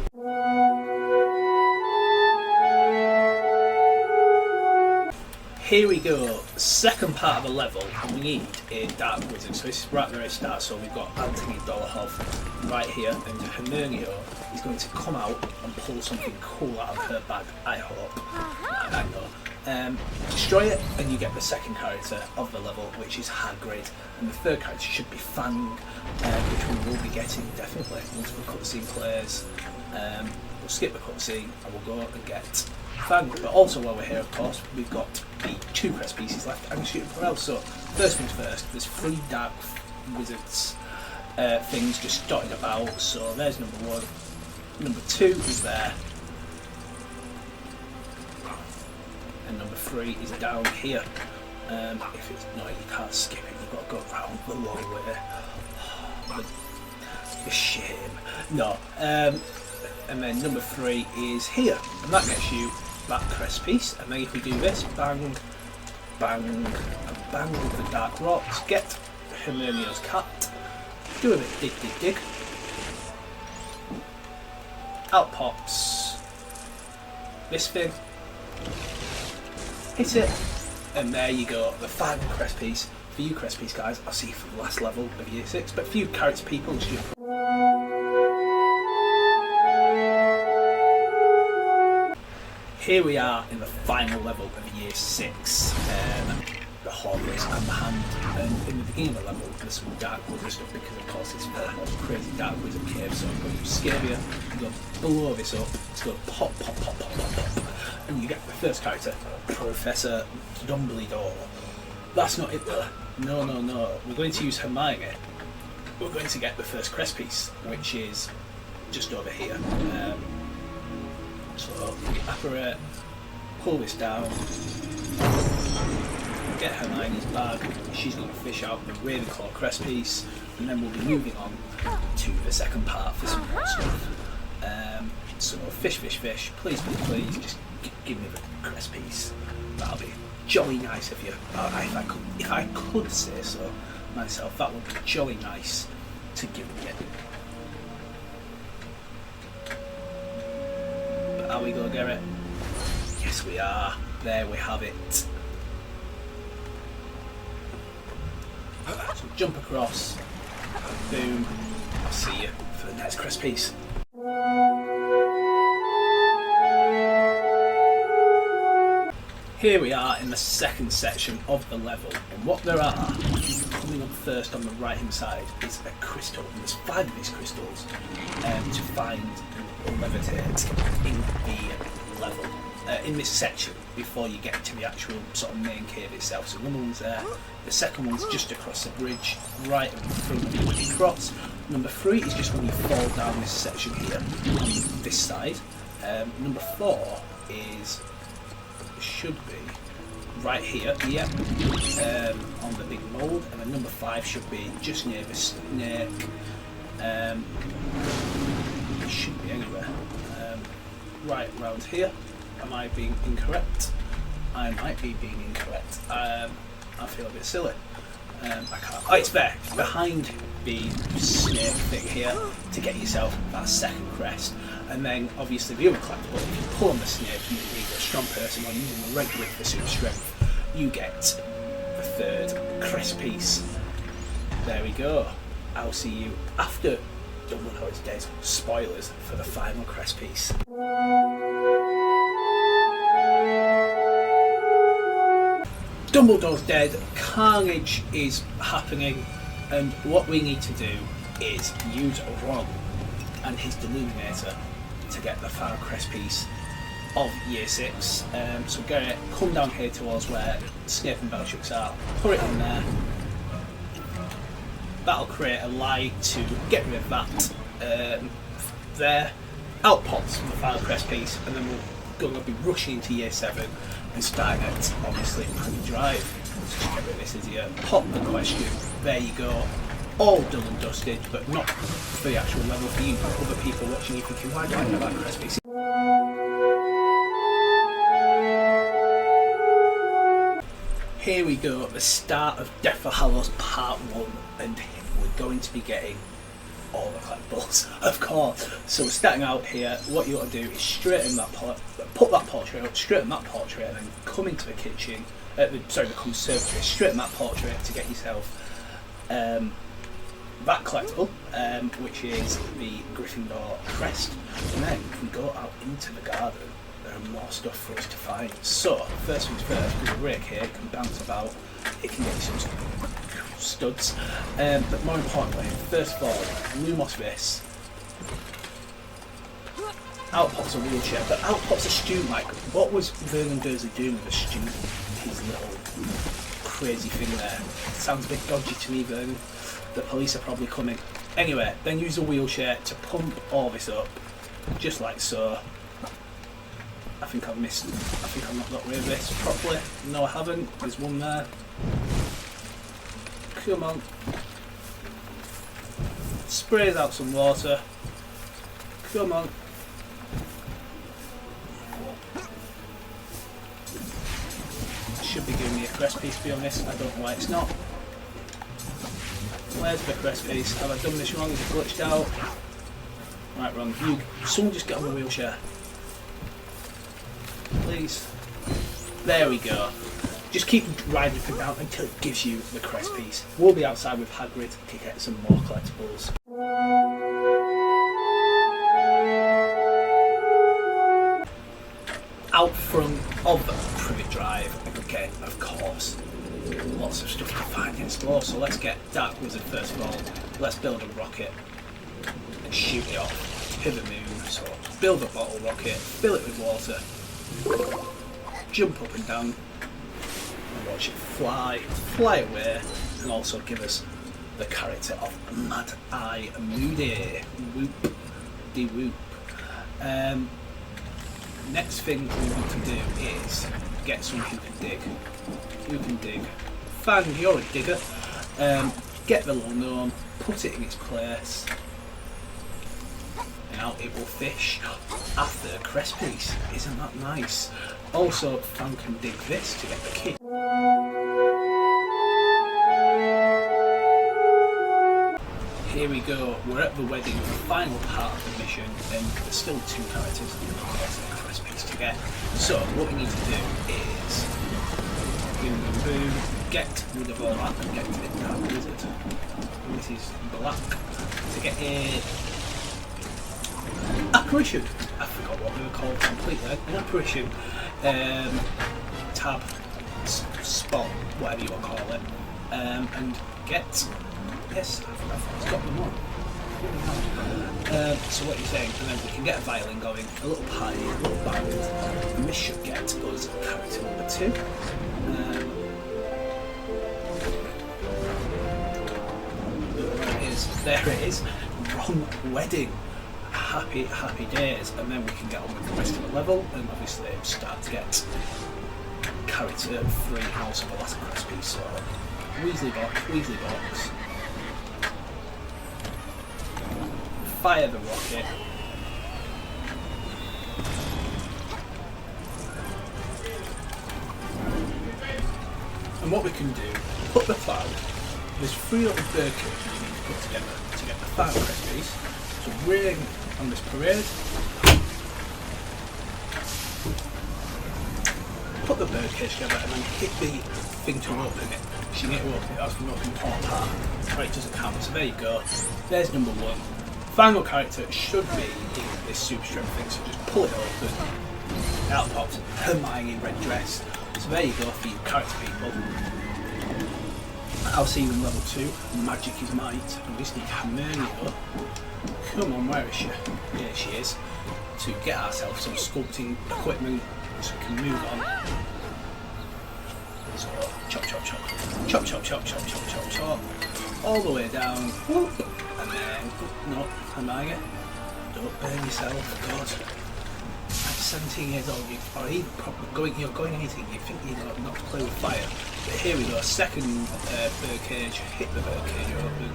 Here we go, second part of the level, and we need a Dark Wizard. So this is right at the very start, so we've got Anthony Dolohov right here, and Hermione is going to come out and pull something cool out of her bag, I hope. I know. Destroy it, and you get the second character of the level, which is Hagrid, and the third character should be Fang, which we will be getting definitely once the cutscene plays. We'll skip the cutscene and we'll go and get Fang. But also while we're here, of course, we've got the 2 Crest pieces left and shooting for else. So first things first, there's 3 Dark Wizards things just dotted about. So there's number 1. Number 2 is there. And number 3 is down here. If it's not, you can't skip it, you've got to go round the long way. The shame. No. And then number 3 is here, and that gets you that crest piece. And then if we do this, bang, bang, and bang with the dark rocks, get Hermione's cat, do a bit dig, dig, dig. Out pops this thing, hit it, and there you go, the final crest piece. For you crest piece guys, I'll see you for the last level of year 6, but for you character people, it's just here we are in the final level of year 6, the Horcrux and the hand. And in the beginning of the level, there's some dark wizard stuff because, of course, it's a crazy dark wizard cave. So I'm going to scare you, you go blow this up, it's going to pop, pop, pop, pop, pop, pop, and you get the first character, Professor Dumbledore. That's not it though. No, no, no. We're going to use Hermione. We're going to get the first crest piece, which is just over here. So apparate, pull this down, get Hermione's bag, she's going to fish out the Ravenclaw Crest piece, and then we'll be moving on to the second part for some more stuff. So fish, fish, fish, please, please, please, just give me the crest piece. That'll be jolly nice of you. If I could say so myself, that would be jolly nice to give me it. Are we going to get it? Yes we are. There we have it. So jump across. Boom. I'll see you for the next crest piece. Here we are in the second section of the level, and what there are, coming up first on the right hand side, is a crystal, and there's 5 of these crystals to find and levitate in the level, in this section before you get to the actual sort of main cave itself. So number 1's there, the second one's just across the bridge, right in front of you when you cross. Number 3 is just when you fall down this section here, on this side. Number 4 is, should be right here, yep, on the big mould, and then number 5 should be just near the snake. It should be anywhere. Right round here. Am I being incorrect? I might be being incorrect. I feel a bit silly. I can't. Oh, it's there. It's behind the snake thing here to get yourself that second crest. And then obviously the other collectible, if you pull on the snake using either a strong person or using the red grip for super strength, you get the third crest piece. There we go. I'll see you after Dumbledore is dead. Spoilers for the final crest piece. Dumbledore's dead, carnage is happening, and what we need to do is use Ron and his Deluminator to get the final crest piece of year 6. So Garrett, come down here towards where Snape and Bellatrix are, put it in there. That'll create a light to get rid of that there. Out pops the final crest piece, and then we're going to be rushing into year 7 and starting at obviously Pre-Drive. So just get rid of this as you pop the question. There you go. All done and dusted, but not for the actual level for you, but other people watching you thinking, why do I know that crest piece? Here we go at the start of Death for Hallows Part 1, and we're going to be getting all the collectibles, of course. So we're starting out here. What you want to do is straighten that put that portrait up, straighten that portrait, and then come into the kitchen, the conservatory, straighten that portrait to get yourself that collectible, which is the Gryffindor Crest. And then if we go out into the garden, there are more stuff for us to find. So, first things first, with a rake here, it can bounce about, it can get you some studs. But more importantly, first of all, Lumos this. Out pops a wheelchair, but out pops a student. Like, what was Vernon Dursley doing with a student? His little crazy thing there. Sounds a bit dodgy to me, Vernon. The police are probably coming. Anyway, then use a wheelchair to pump all this up, just like so. I think I've not got rid of this properly. No, I haven't. There's one there. Come on. Sprays out some water. Come on. Should be giving me a crest piece, to be honest. I don't know why it's not. Where's the crest piece? Have I done this wrong? Is it glitched out? Right, wrong. Someone just get on the wheelchair. Please. There we go. Just keep riding it down until it gives you the crest piece. We'll be outside with Hagrid to get some more collectibles. Out front of Privet Drive, again, of course, lots of stuff to find and explore. So let's get Dark Wizard first of all. Let's build a rocket and shoot it off to the moon. So build a bottle rocket, fill it with water, jump up and down, and watch it fly away, and also give us the character of Mad Eye Moody. Whoop de whoop. Next thing we want to do is get someone who can dig. Who can dig? Fang, you're a digger. Get the little gnome, put it in its place. Now it will fish after the crest piece. Isn't that nice? Also, Fang can dig this to get the key. Here we go, we're at the wedding, the final part of the mission, and there's still two characters in the crest piece to get. So what we need to do is boom, boom, boom, get rid of all that and get to the Dark Wizard. And this is black to get a apparition. I forgot what they were called completely. An apparition, tab, spot, whatever you want to call it, and get. Yes, I've got them on. So what you're saying, and then we can get a violin going, a little party, a little band, and this should get us character number 2. There it is, Ron Wedding. Happy days, and then we can get on with the rest of the level, and obviously start to get character 3 House of the last crest piece. So Weasley box. Fire the rocket. And what we can do, put the cloud, there's 3 little bird cages you need to put together to get the final crest piece. So we're on this parade. Put the bird cage together and then hit the thing to open it. You need to open it, that's the most important part. Right, it doesn't count. So there you go. There's number 1. Final character should be in this super strength thing, so just pull it open. Out pops Hermione in red dress. So there you go for you character people. I'll see you in level 2. Magic is might. And we just need Hermione up. Come on, where is she? Here she is. To get ourselves some sculpting equipment so we can move on. So chop. All the way down. Whoop. And then, no, Hermione, don't burn yourself, God. At 17 years old, or even probably you're going anything, you think you're not to play with fire. But here we go, second bird cage, hit the bird cage open.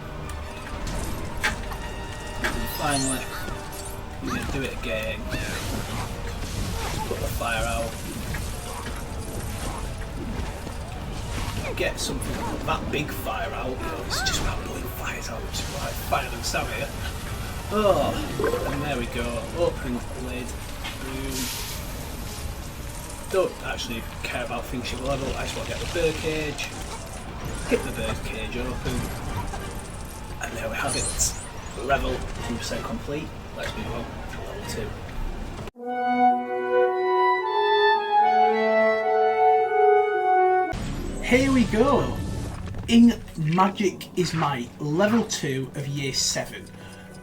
And finally, we're going to do it again. Put the fire out. Get something, that big fire out, you know, it's just about putting fires out, which is like fire and Sam here. Oh, and there we go, open lid, boom. don't actually care about finishing the level, I just want to get the bird cage, hit the bird cage open, and there we have it. Level 100% complete. Let's move on to level 2. Here we go. In Magic is Might, level 2 of year 7.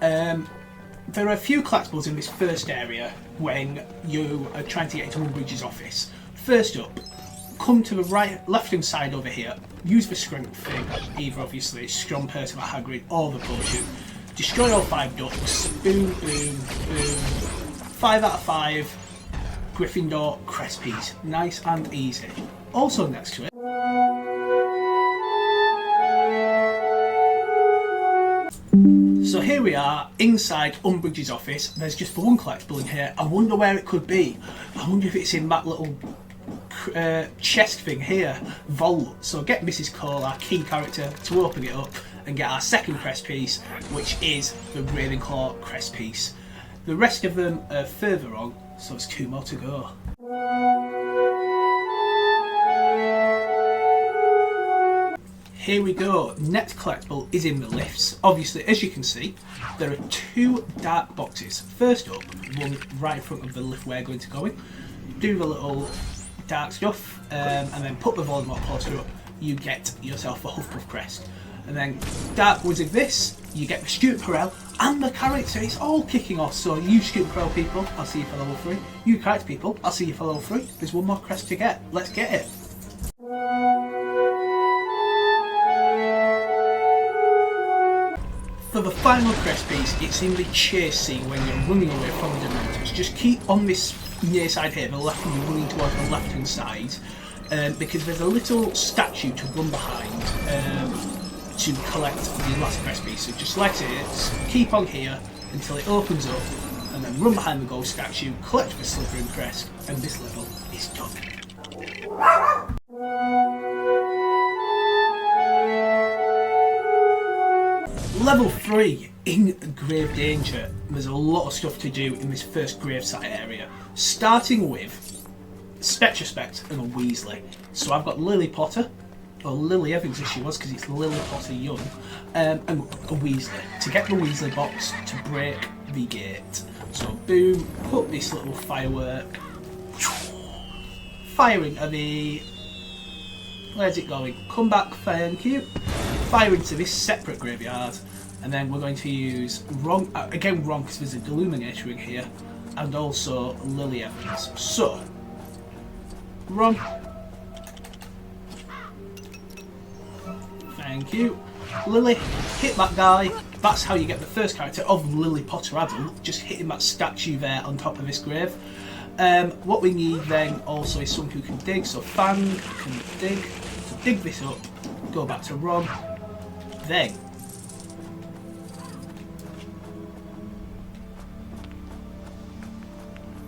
There are a few collectibles in this first area when you are trying to get into Umbridge's office. First up, come to the left hand side over here, use the strength thing, either obviously Strong Person like Hagrid or the potion. Destroy all 5 ducks, boom, boom, boom. 5 out of 5, Gryffindor Crest piece. Nice and easy. Also next to it, so here we are inside Umbridge's office. There's just the one collectible in here. I wonder where it could be. I wonder if it's in that little chest thing here, vault. So get Mrs. Cole, our key character, to open it up and get our second crest piece, which is the Ravenclaw Crest piece. The rest of them are further on, so it's 2 more to go. Here we go, next collectible is in the lifts. Obviously, as you can see, there are 2 dark boxes. First up, one right in front of the lift we're going to go in. Do the little dark stuff, and then put the Voldemort poster up. You get yourself a Hufflepuff Crest. And then dark wizard this, you get the Student Perel and the character. It's all kicking off. So you Student Perel people, I'll see you for level 3. You character people, I'll see you for level 3. There's one more crest to get. Let's get it. For the final crest piece, it's in the chase scene when you're running away from the Dementors. Just keep on this near side here, the left, you're running towards the left hand side, because there's a little statue to run behind to collect the last crest piece. So just let it, keep on here until it opens up, and then run behind the gold statue, collect the Slytherin Crest, and this level is done. Level 3, in Grave Danger. There's a lot of stuff to do in this first gravesite area, starting with Spectrospect and a Weasley. So I've got Lily Potter, or Lily Evans as she was, because it's Lily Potter young, and a Weasley. To get the Weasley box to break the gate. So boom, put this little firework, firing at the... Where's it going? Come back, thank you. Fire into this separate graveyard, and then we're going to use Ron, again Ron, because there's a Deluminator in here, and also Lily Evans. So, Ron, thank you. Lily, hit that guy. That's how you get the first character of Lily Potter adult, just hitting that statue there on top of this grave. What we need then also is someone who can dig, so Fang can dig. So dig this up, go back to Ron, then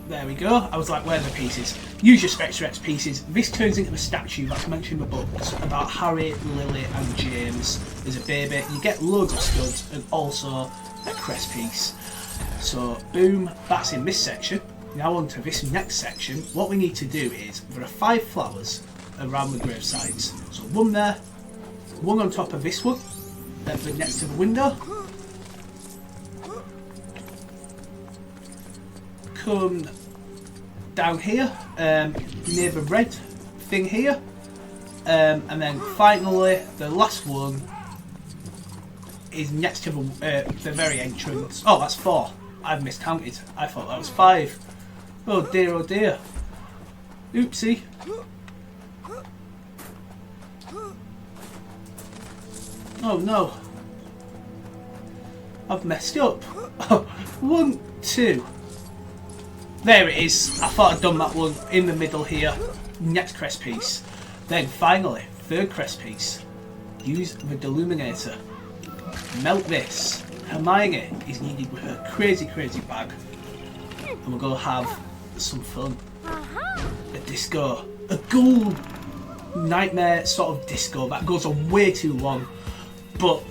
there we go. I was like, where are the pieces? Use your Spectre X pieces. This turns into the statue that's mentioned in the books about Harry, Lily and James. There's a baby. You get loads of studs and also a crest piece. So boom, that's in this section. Now on to this next section. What we need to do is, there are 5 flowers around the grave sites. So one there, one on top of this one, then next to the window. Come down here, near the red thing here. And then finally, the last one is next to the very entrance. Oh, that's 4. I've miscounted. I thought that was 5. Oh dear, oh dear. Oopsie. Oh no. I've messed up. Oh, 1, 2. There it is. I thought I'd done that one in the middle here. Next crest piece. Then finally, third crest piece. Use the Deluminator. Melt this. Hermione is needed with her crazy bag. And we're going to have some fun. A disco. A ghoul nightmare sort of disco. That goes on way too long. But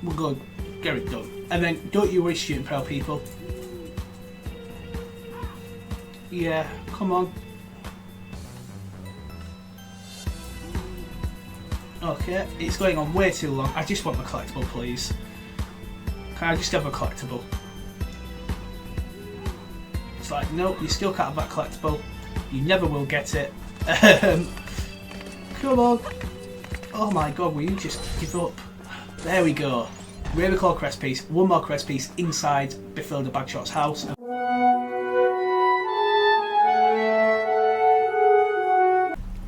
we're going to get it done. And then don't you worry, Student Perel people. Yeah, come on. Okay, it's going on way too long. I just want the collectible, please. Can I just have a collectible? It's like, no, you still can't have that collectible. You never will get it. Come on. Oh my god, will you just give up? There we go. Ravenclaw Crest piece. One more crest piece inside Bethilda Bagshot's house.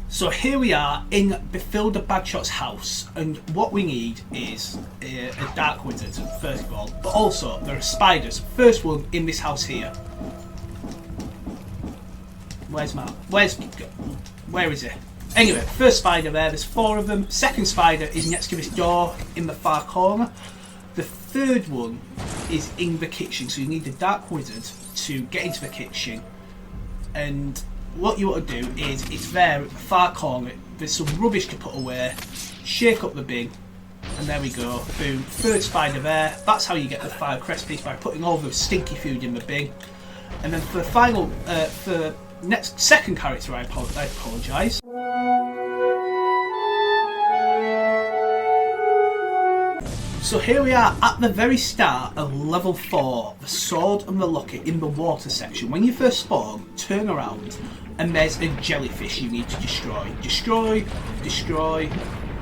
So here we are in Bethilda Bagshot's house, and what we need is a dark wizard, first of all, but also there are spiders. First one in this house here. Where's Matt? Where is it? Anyway, first spider there's 4 of them. Second spider is next to this door in the far corner. The third one is in the kitchen, so you need the dark wizard to get into the kitchen. And what you want to do is, it's there at the far corner, there's some rubbish to put away, shake up the bin, and there we go, boom, third spider there. That's how you get the Fyre crest piece, by putting all the stinky food in the bin. And then for the final, for second character, I apologise. So here we are at the very start of level 4, the sword and the locket in the water section. When you first spawn, turn around and there's a jellyfish you need to destroy. Destroy, destroy,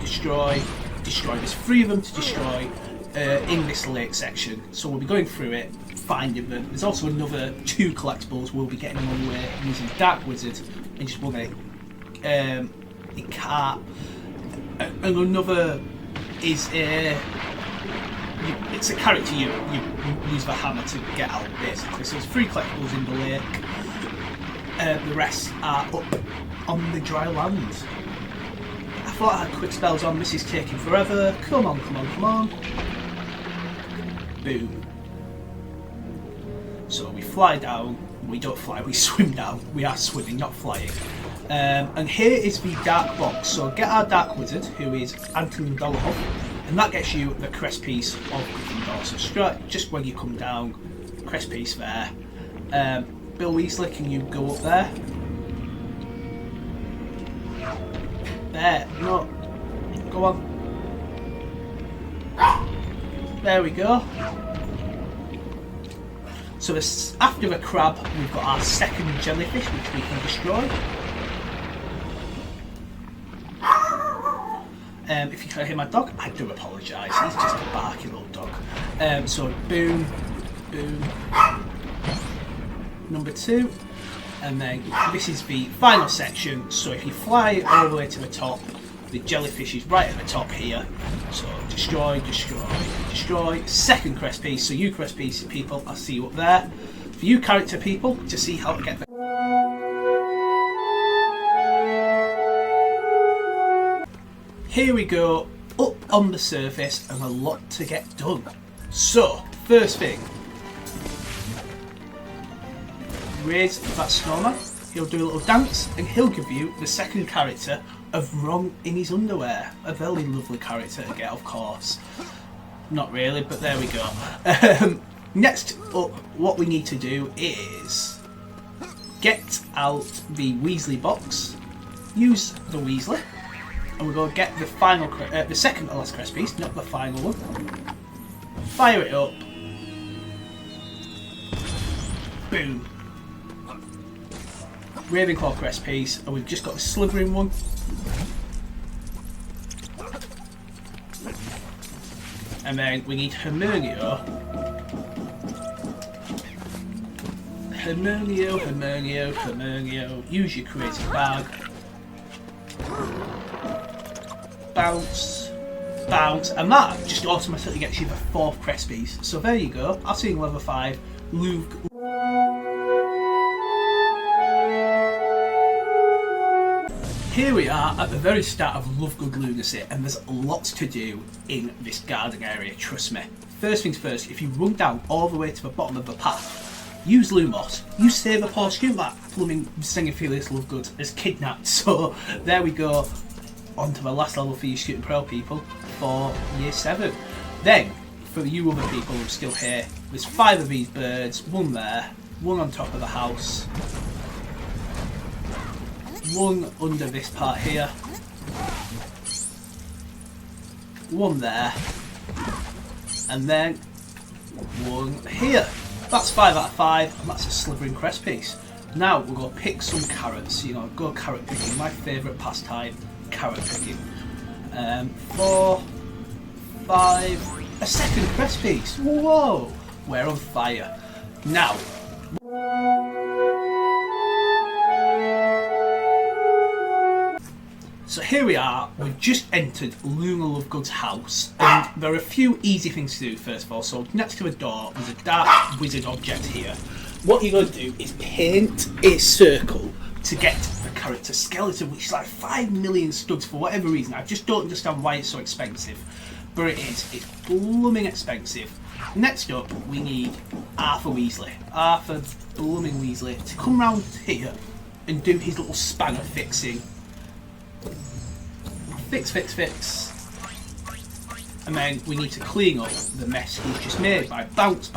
destroy, destroy. There's 3 of them to destroy in this lake section. So we'll be going through it, finding them. There's also another 2 collectibles we'll be getting on the way using Dark Wizard and just one a cart. And another is it's a character you use the hammer to get out, basically. So there's 3 collectibles in the lake. The rest are up on the dry land. I thought I had quick spells on. This is taking forever. Come on, come on, come on. Boom. So we fly down. We don't fly, we swim down. We are swimming, not flying. And here is the dark box. So get our dark wizard, who is Anton Dolohov, and that gets you the crest piece of Gryffindor. So just when you come down, crest piece there. Bill Weasley, can you go up there? There, no. Go on. There we go. So after the crab, we've got our second jellyfish, which we can destroy. If you can hear my dog, I do apologise. He's just a barky little dog. So boom, boom. Number 2. And then this is the final section. So if you fly all the way to the top, the jellyfish is right at the top here. So destroy, destroy, destroy. Second crest piece. So you crest piece people, I'll see you up there. For you character people, to see how to get the... Here we go, up on the surface, and a lot to get done. So, first thing, raise that snowman. He'll do a little dance, and he'll give you the second character of Ron in his underwear. A very lovely character to get, of course. Not really, but there we go. Next up, what we need to do is get out the Weasley box, use the Weasley, and we're going to get the final, the second to last crest piece, not the final one. Fire it up. Boom. Ravenclaw Crest piece, and we've just got the Slytherin one. And then we need Hermionio. Hermionio. Use your creative bag. Bounce, bounce, and that just automatically gets you the 4th crest piece. So there you go. I'll see you in level 5. Luke. Here we are at the very start of Lovegood Lunacy, and there's lots to do in this garden area, trust me. First things first, if you run down all the way to the bottom of the path, use Lumos, you save a poor student that blooming singing Felix Lovegood is kidnapped. So there we go. On to the last level for you student pro people for year 7. Then, for you other people who are still here, there's 5 of these birds, 1 there, 1 on top of the house, 1 under this part here, one there, and then one here. That's 5 out of 5, and that's a Slytherin Crest piece. Now we'll go pick some carrots, you know, go carrot picking, my favourite pastime, carrot picking. 4, 5, a second crest piece, whoa, we're on fire. Now, so here we are, we've just entered Luna Lovegood's house, and there are a few easy things to do first of all. So next to a door, there's a dark wizard object here. What you're going to do is paint a circle to get the character skeleton, which is like 5 million studs for whatever reason. I just don't understand why it's so expensive, but it is. It's blooming expensive. Next up, we need Arthur blooming Weasley, to come round here and do his little spanner fixing. Fix. And then we need to clean up the mess he's just made by bounce.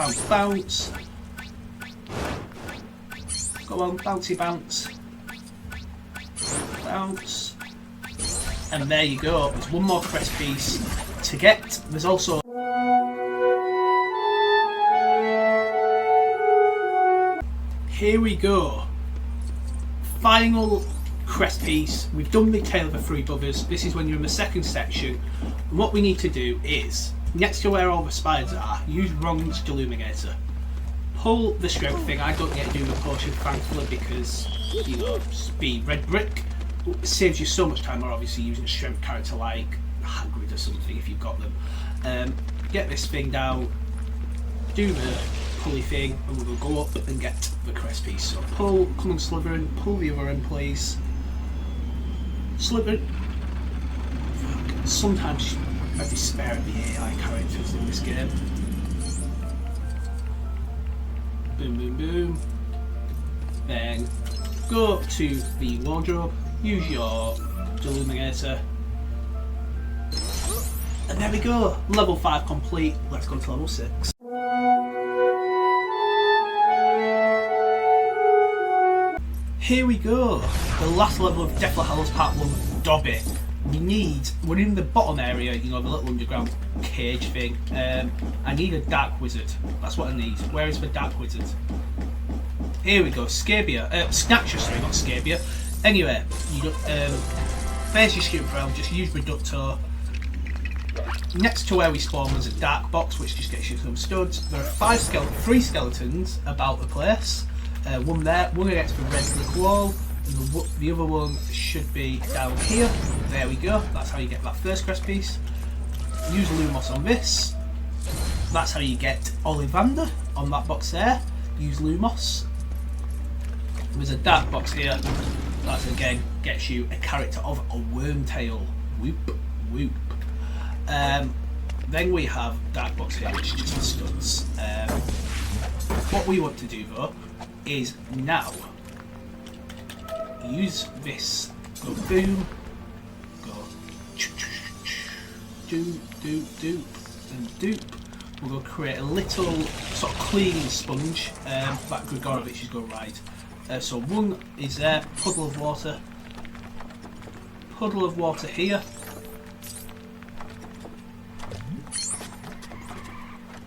Go on, bouncy bounce. Bounce. And there you go. There's one more crest piece to get. There's also... Here we go. Final crest piece. We've done the Tale of the Three Brothers. This is when you're in the second section. And what we need to do is, next to where all the spiders are, use Ron's Deluminator. Pull the strength thing. I don't get to do the potion thankfully because, you know, speed red brick. It saves you so much time, or obviously using a strength character like Hagrid or something if you've got them. Get this thing down, do the pulley thing, and we'll go up and get the crest piece. So pull, come on Slytherin, pull the other end please. Slytherin. Sometimes I despair at the AI characters in this game. Boom. Then go up to the wardrobe, use your Deluminator, and there we go, level 5 complete. Let's go to level 6. Here we go, the last level of Deathly Hallows Part 1, Dobby. We're in the bottom area, you know, the little underground cage thing. I need a Dark Wizard, that's what I need. Where is the Dark Wizard? Here we go, Snatcher, sorry, not Scabia. Anyway, there's your shooting realm, just use Reductor. Next to where we spawn there's a dark box which just gets you some studs. There are 3 skeletons about the place. One there, one against the red brick wall. The other one should be down here. There we go. That's how you get that first crest piece. Use Lumos on this. That's how you get Ollivander on that box there. Use Lumos. There's a dark box here. That again gets you a character of a Wormtail. Whoop. Then we have dark box here, which is just for studs. What we want to do though is now use this. Go boom. Go do and dupe. We'll go create a little sort of cleaning sponge. That Grigorovich is going right. So one is there. Puddle of water here.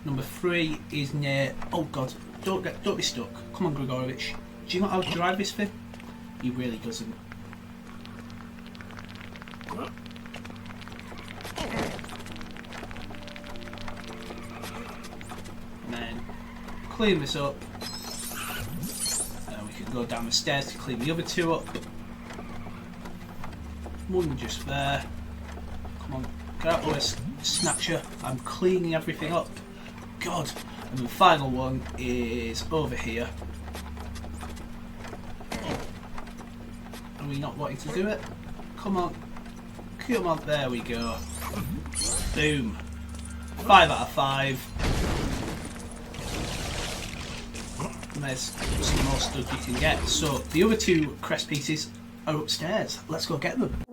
Number 3 is near. Oh god! Don't be stuck. Come on, Grigorovich. Do you know how to drive this thing? He really doesn't. And then clean this up. We can go down the stairs to clean the other 2 up. One just there. Come on, get out of this, Snatcher. I'm cleaning everything up. God. And the final one is over here. Are we not wanting to do it? Come on. There we go. Boom. 5 out of 5. And there's some more stuff you can get. So the other 2 crest pieces are upstairs. Let's go get them.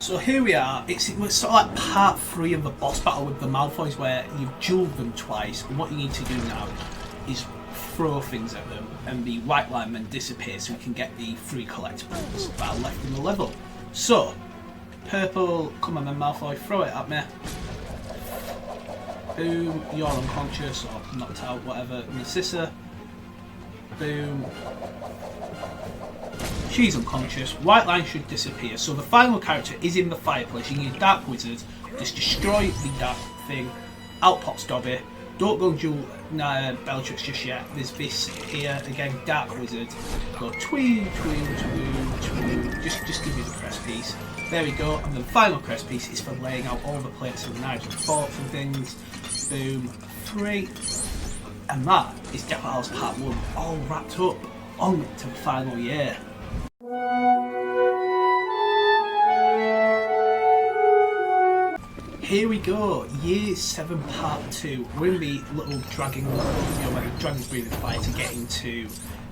So here we are, it's sort of like part 3 of the boss battle with the Malfoys where you've duelled them twice, and what you need to do now is throw things at them, and the white linemen disappear so we can get the free collectibles that are left in the level. So, purple, come on then Malfoy, throw it at me. Boom, you're unconscious or knocked out, whatever. Narcissa. Boom. She's unconscious. White line should disappear. So the final character is in the fireplace. You need a Dark Wizard. Just destroy the dark thing. Out pops Dobby. Don't go and duel Bellatrix just yet. There's this here again. Dark Wizard. Go tween, tween, tween, tween. Just give me the crest piece. There we go. And the final crest piece is for laying out all the plates and knives and forks and things. Boom. 3. And that is Death House Part 1 all wrapped up. On to the final year. Here we go, Year 7 Part 2. We're in the little dragon, where the dragon's breathing fire to get into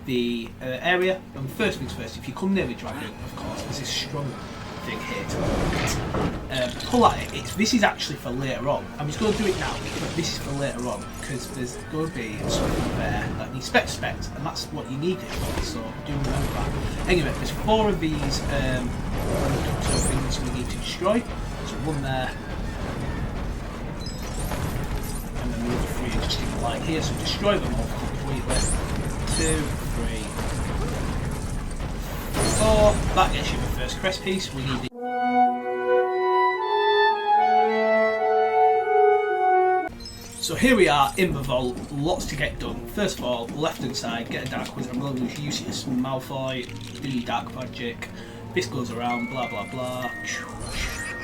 the area. And first things first, if you come near the dragon, of course, there's this strong thing here to pull at it. This is actually for later on. I'm just going to do it now, but this is for later on because there's going to be something there that needs spec, and that's what you need it for. So do remember that. Anyway, there's 4 of these things we need to destroy. So one there, and then the other 3 are just in the line here. So destroy them all completely. 2, 3. 4, that gets you the first crest piece. We need So here we are in the vault, lots to get done. First of all, left hand side, get a Dark Wizard. I'm going to use Lucius, Malfoy, do your Dark Magic. This goes around, blah blah blah.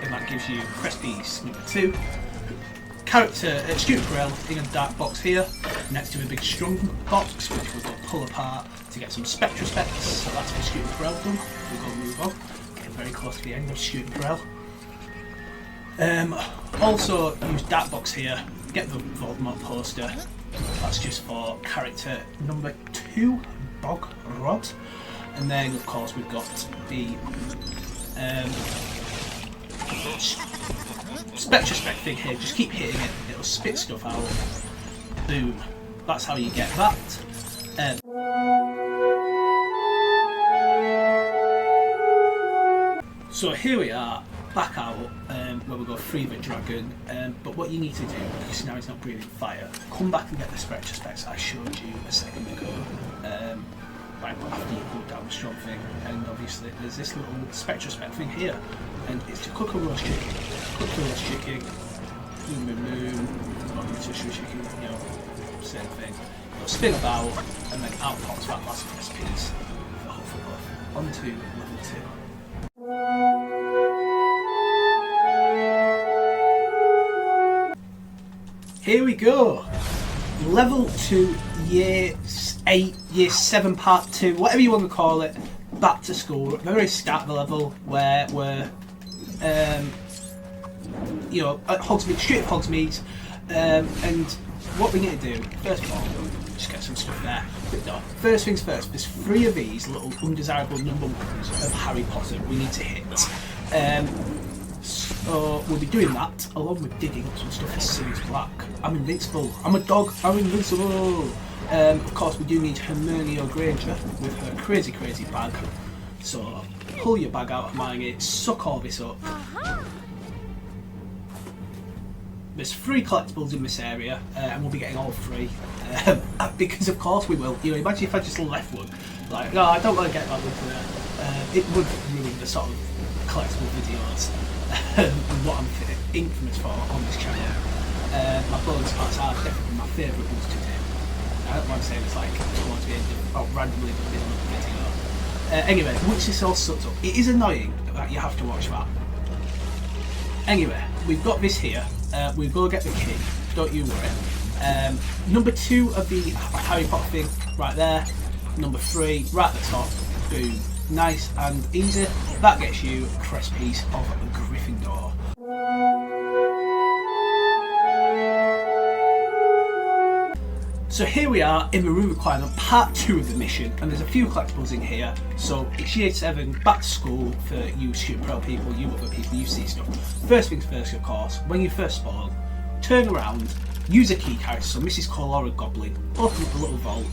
And that gives you crest piece number 2. Character, student Grell in a dark box here, next to a big strong box, which we'll go pull apart to get some Spectra specs. So that's for student Grell done. We'll go move on. Getting very close to the end of student Grell. Also use dark box here. Get the Voldemort poster. That's just for character number 2, Bog Rod. And then of course we've got the Spectra spec thing here. Just keep hitting it, it'll spit stuff out. Boom. That's how you get that. So here we are, back out, where we go free the dragon. But what you need to do, because now he's not breathing fire, come back and get the Spectra specs I showed you a second ago. Right after you put down the strong thing, and obviously there's this little Spectra spec thing here, and it's to cook a roast chicken. Cook the roast chicken, not rotisserie chicken, same thing. You'll spin about, and then out pops that last crest piece for Hufflepuff onto level 2. Here we go. Level 2, Year 8, Year 7 Part 2, whatever you want to call it, back to school. At the very start of the level where we're, at Hogsmeade, straight at Hogsmeade, and what we need to do, first of all, just get some stuff there. But no, first things first, there's 3 of these little undesirable number 1s of Harry Potter we need to hit. So we'll be doing that along with digging up some stuff for Sirius Black. I'm invincible. I'm a dog. I'm invincible. Of course, we do need Hermione Granger with her crazy bag. So pull your bag out of mine, suck all this up. There's 3 collectibles in this area, and we'll be getting all 3 because of course we will. Imagine if I just left one, like, no, I don't want to get that one there. It would ruin the sort of collectible videos. What I'm infamous for on this channel. My bonus parts are definitely my favourite ones to do. I don't mind saying it's like towards the end of, randomly in the middle of the video. Anyway, once this all sucks up, it is annoying that you have to watch that. Anyway, we've got this here. We'll go get the key, don't you worry. Number 2 of the Harry Potter thing, right there. Number 3, right at the top. Boom. Nice and easy. That gets you a crest piece of Gryffindor. So here we are in the room requirement, part 2 of the mission, and there's a few collectibles in here. So it's Year 7, back to school for you student pro people, you other people, you see stuff. First things first, of course, when you first spawn, turn around use a key character, so Mrs. Cole or a goblin, open up the little vault.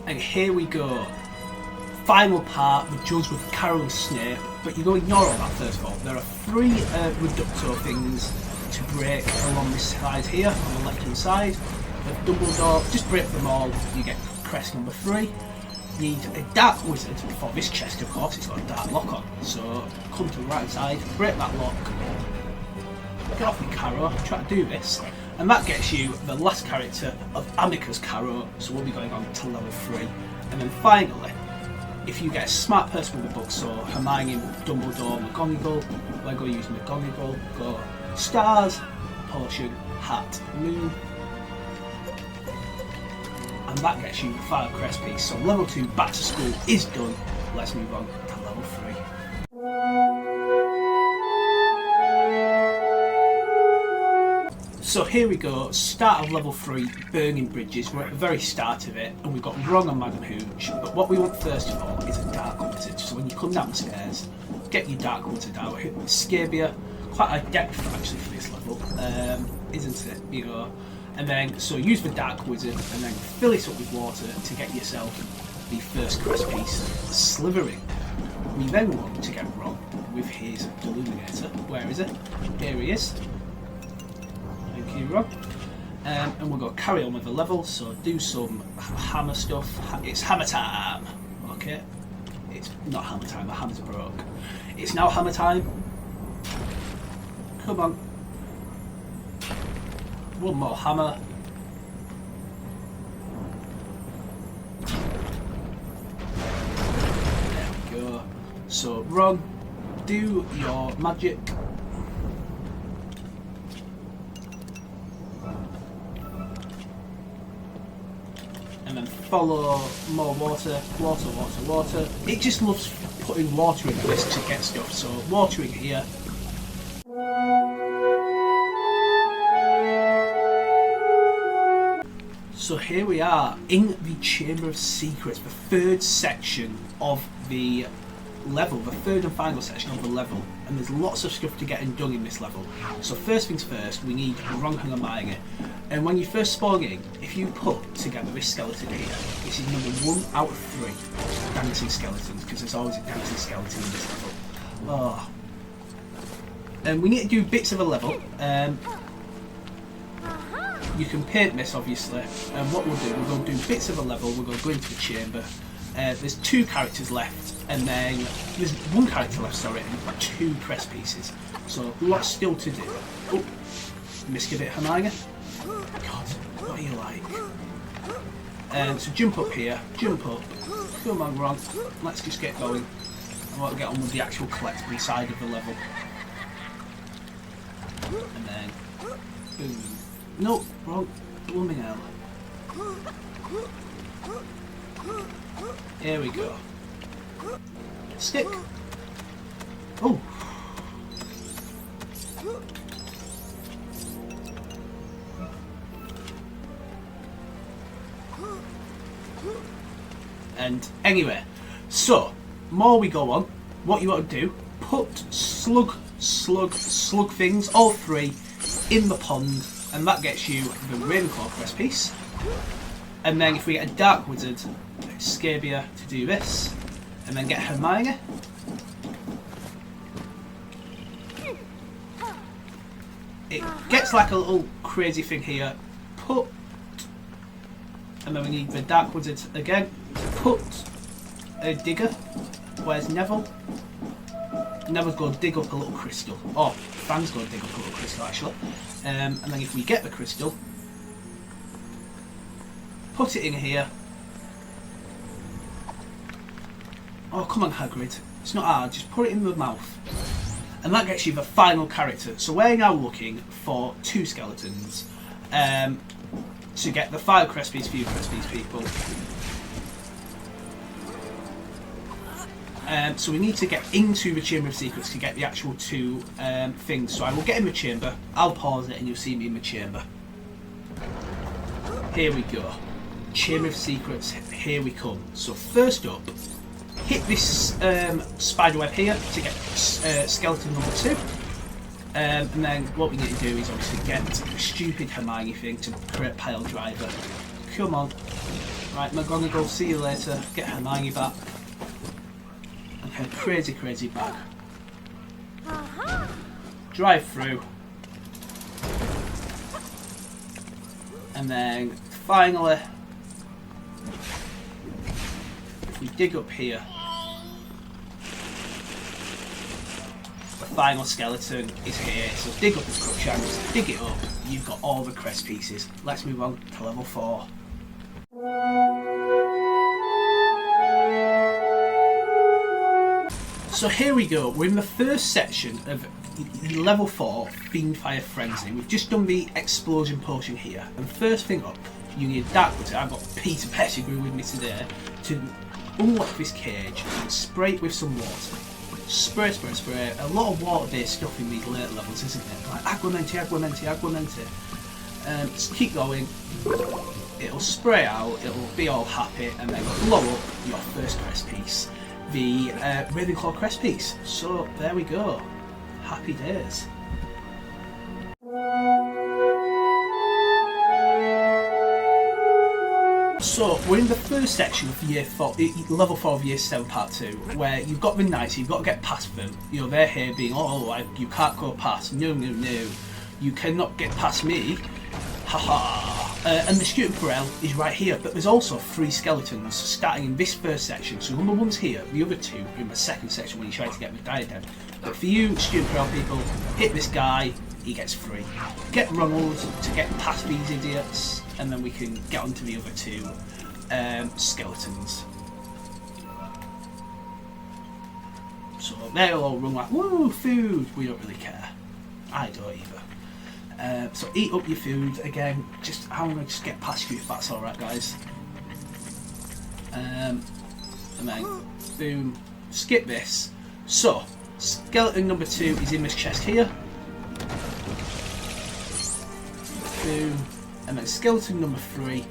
And here we go. Final part, the judge with Carol and Snape, but you're going to ignore all that first of all. There are 3 reducto things to break along this side here, on the left hand side. With Dumbledore, just break them all, you get crest number 3. You need a dark wizard for this chest, of course, it's got a dark lock on. So come to the right hand side, break that lock, get off with Caro, try to do this, and that gets you the last character of Amicus Caro, so we'll be going on to level 3. And then finally, if you get a smart person with a book, so Hermione, Dumbledore, McGonagall, Lego use McGonagall, go stars, potion, hat, moon, and that gets you the Fyre Crest piece. So level 2 back to school is done. Let's move on to level 3. So here we go, start of level 3, burning bridges. We're at the very start of it, and we've got Ron and Madam Hooch. But what we want first of all is a dark wizard. So when you come down the stairs, get your dark wizard out. Scabia, quite a depth actually for this level, isn't it? You know. And then, so use the dark wizard, and then fill it up with water to get yourself the first crest piece, Slytherin. We then want to get Ron with his illuminator. Where is it? Here he is. Thank you, Ron. And we're going to carry on with the level, so do some hammer stuff. It's hammer time. Okay. It's not hammer time, the hammer's broke. It's now hammer time. Come on. One more hammer. There we go. So, Ron, do your magic. And then follow more water, water, water, water. It just loves putting water into this to get stuff. So, watering here. So here we are in the Chamber of Secrets, the 3rd section of the level, the 3rd and final section of the level, and there's lots of stuff to get done in this level. So first things first, we need Ron and Hermione, and when you first spawn in, if you put together this skeleton here, this is number 1 out of 3 dancing skeletons, because there's always a dancing skeleton in this level. Oh. And we need to do bits of a level. You can paint this obviously, and what we'll do, we're going to do bits of a level, we're going to go into the chamber. There's 2 characters left, and then there's 1 character left, sorry, and 2 crest pieces. So lots still to do. Oh, missed a bit, Hermione. God, what are you like? So jump up here, jump up. Come on, Ron, let's just get going. I want to get on with the actual collectible side of the level. And then, boom. No, wrong. Blooming hell. Here we go. Stick. Oh. And anyway, so more we go on. What you want to do? Put slug things, all 3, in the pond. And that gets you the Ravenclaw Crest piece. And then if we get a Dark Wizard, Scabia to do this. And then get Hermione. It gets like a little crazy thing here. Put. And then we need the Dark Wizard again. Put a digger. Where's Neville? Neville's going to dig up a little crystal. Oh, Fang's going to dig up a little crystal actually. And then if we get the crystal, put it in here. Oh, come on, Hagrid. It's not hard, just put it in the mouth. And that gets you the final character. So we're now looking for 2 skeletons to get the 5 crest piece for you crest piece people. So we need to get into the Chamber of Secrets to get the actual 2 things. So I will get in the chamber, I'll pause it and you'll see me in the chamber. Here we go. Chamber of Secrets, here we come. So first up, hit this spiderweb here to get skeleton number 2. And then what we need to do is obviously get the stupid Hermione thing to create pile driver. Come on. Right, McGonagall, see you later. Get Hermione back. Okay, crazy bag. Drive through. And then finally, if we dig up here, the final skeleton is here. So dig up the Crookshanks, dig it up, you've got all the crest pieces. Let's move on to level 4. So here we go, we're in the first section of level 4 Fiend Fire Frenzy. We've just done the explosion potion here, and first thing up, you need a dark water. I've got Peter Pettigrew with me today to unlock this cage and spray it with some water. Spray. A lot of water-based stuff in these later levels, isn't it? Like Aguamenti. Just keep going. It'll spray out, it'll be all happy, and then blow up your first crest piece, the Ravenclaw Crest piece. So there we go. Happy days. So we're in the first section of year 4, level 4 of year 7 part 2, where you've got the knights, you've got to get past them. You know, they're here being, you can't go past, no, you cannot get past me, haha. And the student Perel is right here, but there's also 3 skeletons starting in this first section. So number 1's here, the other 2 are in the second section when you try to get the diadem. But for you, student Perel people, hit this guy, he gets free. Get Ronald to get past these idiots, and then we can get on to the other 2 skeletons. So they'll all run like, woo, food, we don't really care. I don't either. So eat up your food again. I'm gonna just get past you if that's all right, guys. And then boom, skip this. So skeleton number 2 is in this chest here. Boom, and then skeleton number 3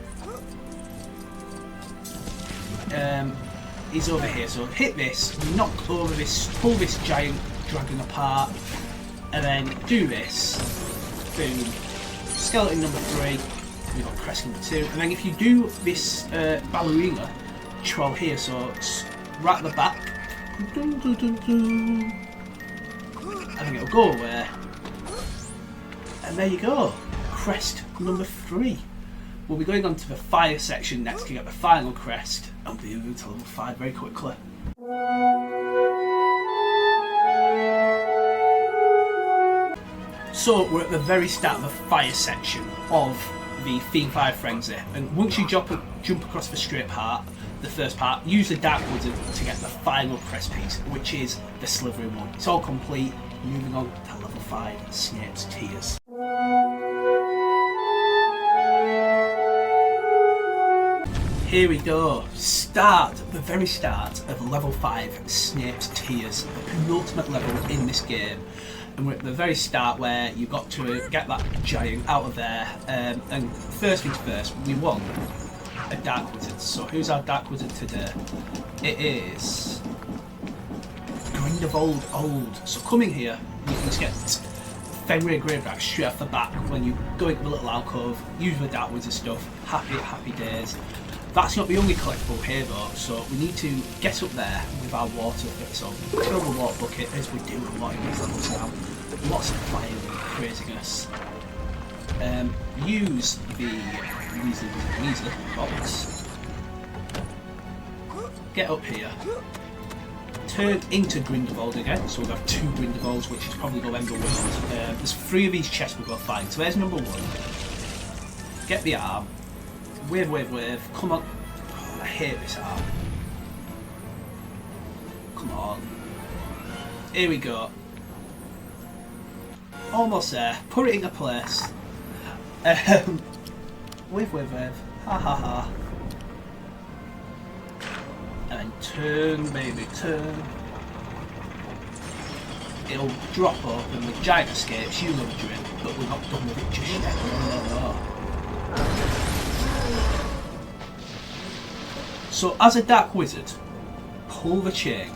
is over here. So hit this, knock over this, pull this giant dragon apart, and then do this. Boom. Skeleton number 3, we've got crest number 2, and then if you do this ballerina troll here, so right at the back, and then it'll go away, and there you go, crest number 3. We'll be going on to the fire section next to get the final crest, and we'll be moving to level 5 very quickly. So we're at the very start of the fire section of the Fiend Fire Frenzy, and once you jump across the straight part, the first part, use the Dark Wizard to get the final crest piece, which is the Slytherin one. It's all complete. Moving on to level 5, Snape's Tears. Here we go. The very start of level 5, Snape's Tears, the penultimate level in this game. And we're at the very start where you've got to get that giant out of there. And first things first, we want a Dark Wizard. So who's our Dark Wizard today? It is Gryffindor Old. So coming here, you can just get Fenrir Graveyard straight off the back when you go into the little alcove, use the Dark Wizard stuff. Happy days. That's not the only collectible here though, so we need to get up there with our water fit. So fill the water bucket as we do a lot in these levels now. Lots of fire and craziness. Use the Weasley box. Get up here. Turn into Grindelwald again, so we'll have 2 Grindelwalds, which is probably going to end up. There's 3 of these chests we'll go find. So there's number 1. Get the arm. Wave. Come on. Oh, I hate this arm. Come on. Here we go. Almost there. Put it into place. Wave. Ha. And then turn, baby, turn. It'll drop open, the giant escapes, you love drip, but we're not done with it just yet. No. So as a Dark Wizard, pull the chain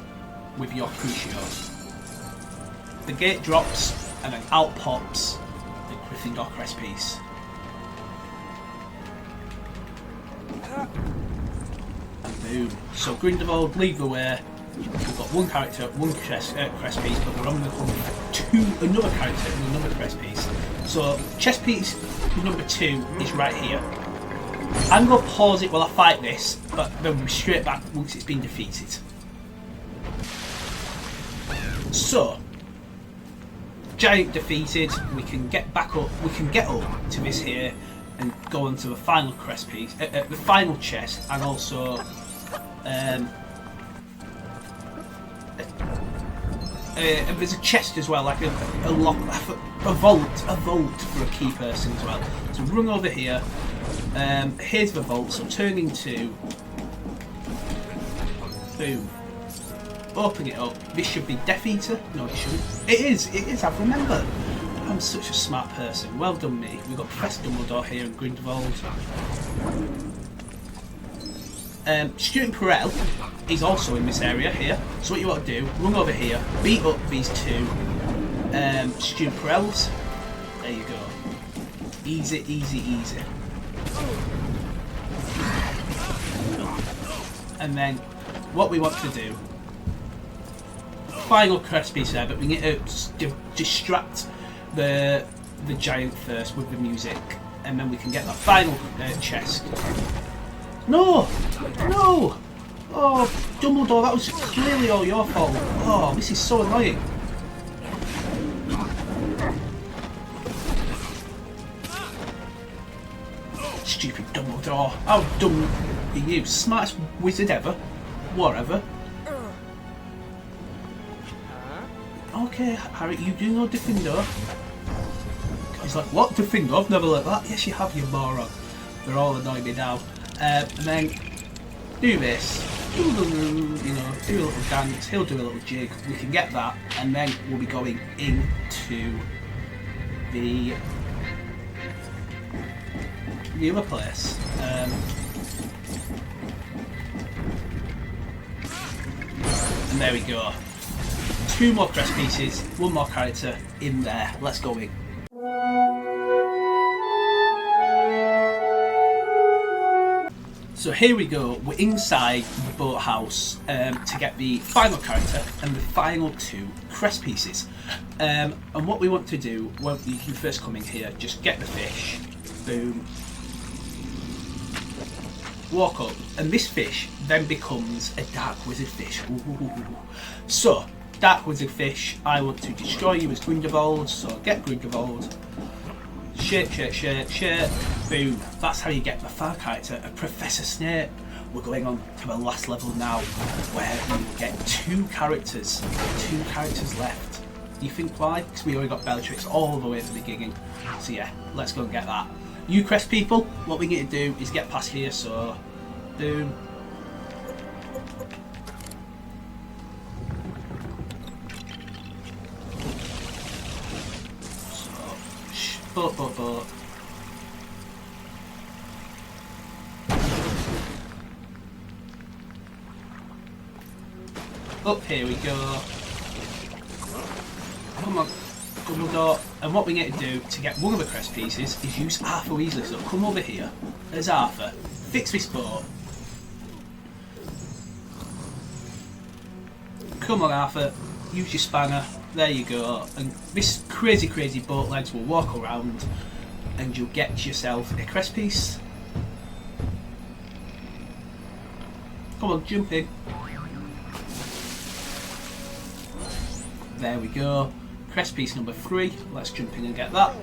with your Crucio. The gate drops, and then out pops the Gryffindor Crest piece. And boom. So Grindelwald, lead the way. We've got one character, one crest piece, but we're only going to another character and another crest piece. So chess piece number 2 is right here. I'm going to pause it while I fight this, but then we'll be straight back once it's been defeated. So, giant defeated, we can get back up, we can get up to this here and go on to the final crest piece, the final chest, and also there's a chest as well, like a lock, a vault for a key person as well. So run over here. Here's the vault. So turn into, boom. Open it up. This should be Death Eater. No, it shouldn't. It is. I remember. I'm such a smart person. Well done, me. We've got Professor Dumbledore here and Grindelwald. Student Perel is also in this area here. So what you want to do, run over here, beat up these two Student Perels. There you go. Easy, easy, easy. And then what we want to do, final crest piece there, but we need to distract the giant first with the music, and then we can get that final chest. No! No! Oh, Dumbledore, that was clearly all your fault. Oh, this is so annoying. Stupid Dumbledore. How dumb are you? Smartest wizard ever. Whatever. Okay, Harry, you do know Gryffindor. He's like, what, Gryffindor? I've never learnt that. Yes, you have, you moron. They're all annoying me now. And then do this. Do a little dance. He'll do a little jig. We can get that, and then we'll be going into the other place. And there we go. 2 more crest pieces, 1 more character in there. Let's go in. So here we go, we're inside the boathouse to get the final character and the final 2 crest pieces. And what we want to do, well, you can first come in here, just get the fish, boom, walk up, and this fish then becomes a dark wizard fish. Ooh. So, dark wizard fish, I want to destroy you as Grindelwald, so get Grindelwald. Shit, boom. That's how you get the final character of Professor Snape. We're going on to the last level now, where we will get 2 characters. 2 characters left. You think why? Because we already got Bellatrix all the way at the beginning. So yeah, let's go and get that. You Crest people, what we need to do is get past here, so boom. Boat. Up here we go. Come on, Dumbledore. And what we need to do to get one of the crest pieces is use Arthur Weasley. So come over here. There's Arthur. Fix this boat. Come on, Arthur. Use your spanner. There you go. And this crazy boat legs will walk around and you'll get yourself a crest piece. Come on, jump in. There we go. Crest piece number 3. Let's jump in and get that.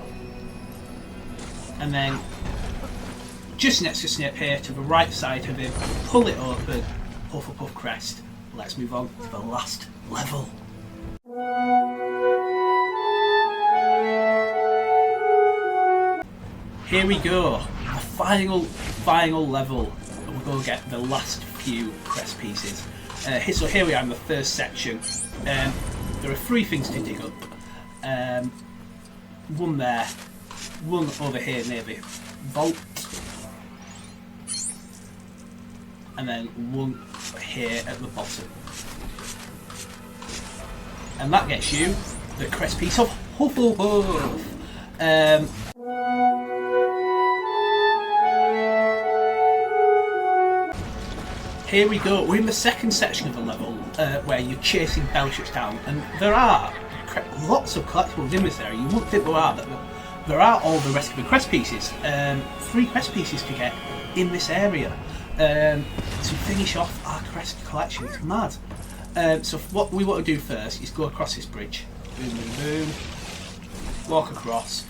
And then just next to Snape here, to the right side of him, pull it open. Hufflepuff Crest. Let's move on to the last level. Here we go, the final level. We're going to get the last few crest pieces. So here we are in the first section. There are 3 things to dig up. One there, one over here near the vault, and then one here at the bottom. And that gets you the crest piece of Hufflepuff. Here we go, we're in the second section of the level where you're chasing Felicis down, and there are lots of collectibles in this area. You wouldn't think there are, but there are all the rest of the crest pieces. 3 crest pieces to get in this area to finish off our crest collection. It's mad. So what we want to do first is go across this bridge. Boom, boom, boom. Walk across.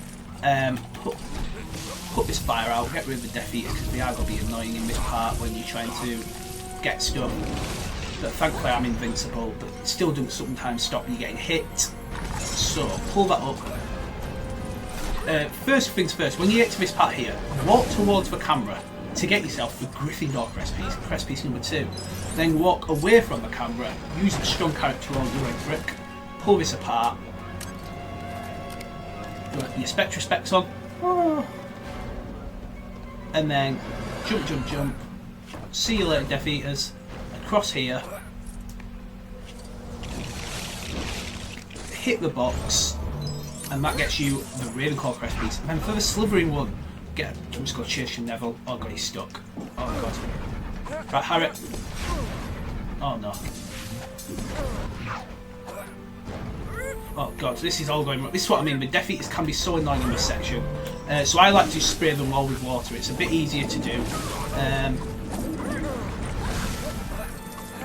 Put this fire out, get rid of the Death Eaters because they are going to be annoying in this part when you're trying to get stuff. But thankfully I'm invincible, but it still doesn't sometimes stop you getting hit. So pull that up. First things first, when you get to this part here, walk towards the camera to get yourself the Gryffindor crest piece number 2. Then walk away from the camera, use the strong character on your red brick, pull this apart, put your Spectra specs on, and then jump, jump, jump, see you later Death Eaters, across here, hit the box, and that gets you the Ravenclaw Crest piece. And then for the Slytherin one, I'm just going to chase your Neville. Oh god, he's stuck. Oh god. Right, Harry. Oh no. Oh god, this is all going wrong. This is what I mean, the Death Eaters can be so annoying in this section. So I like to spray them all with water. It's a bit easier to do.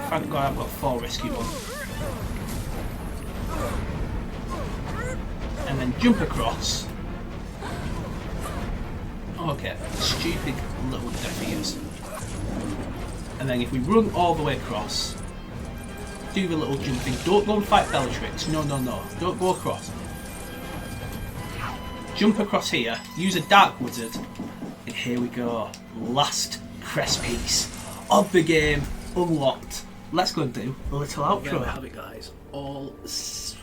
Thank god I've got 4 rescue ones. And then jump across. Okay, stupid little Death Eaters. And then if we run all the way across, do the little jumping. Don't go and fight Bellatrix. No, no, no. Don't go across. Jump across here. Use a Dark Wizard. And here we go. Last crest piece of the game unlocked. Let's go and do a little outro. There we have it, guys. All,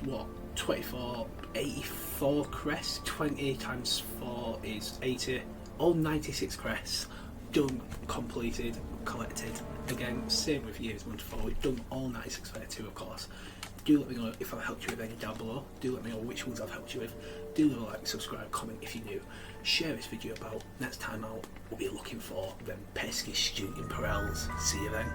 what, 24, 84 crests. 20 times 4 is 80. All 96 crests. Done, completed, collected. Again, same with years 1 to 4. We've done all 96 there too, of course. Do let me know if I've helped you with any down below. Do let me know which ones I've helped you with. Do leave a like, subscribe, comment if you're new. Share this video about. Next time out, we'll be looking for them pesky student Perels. See you then.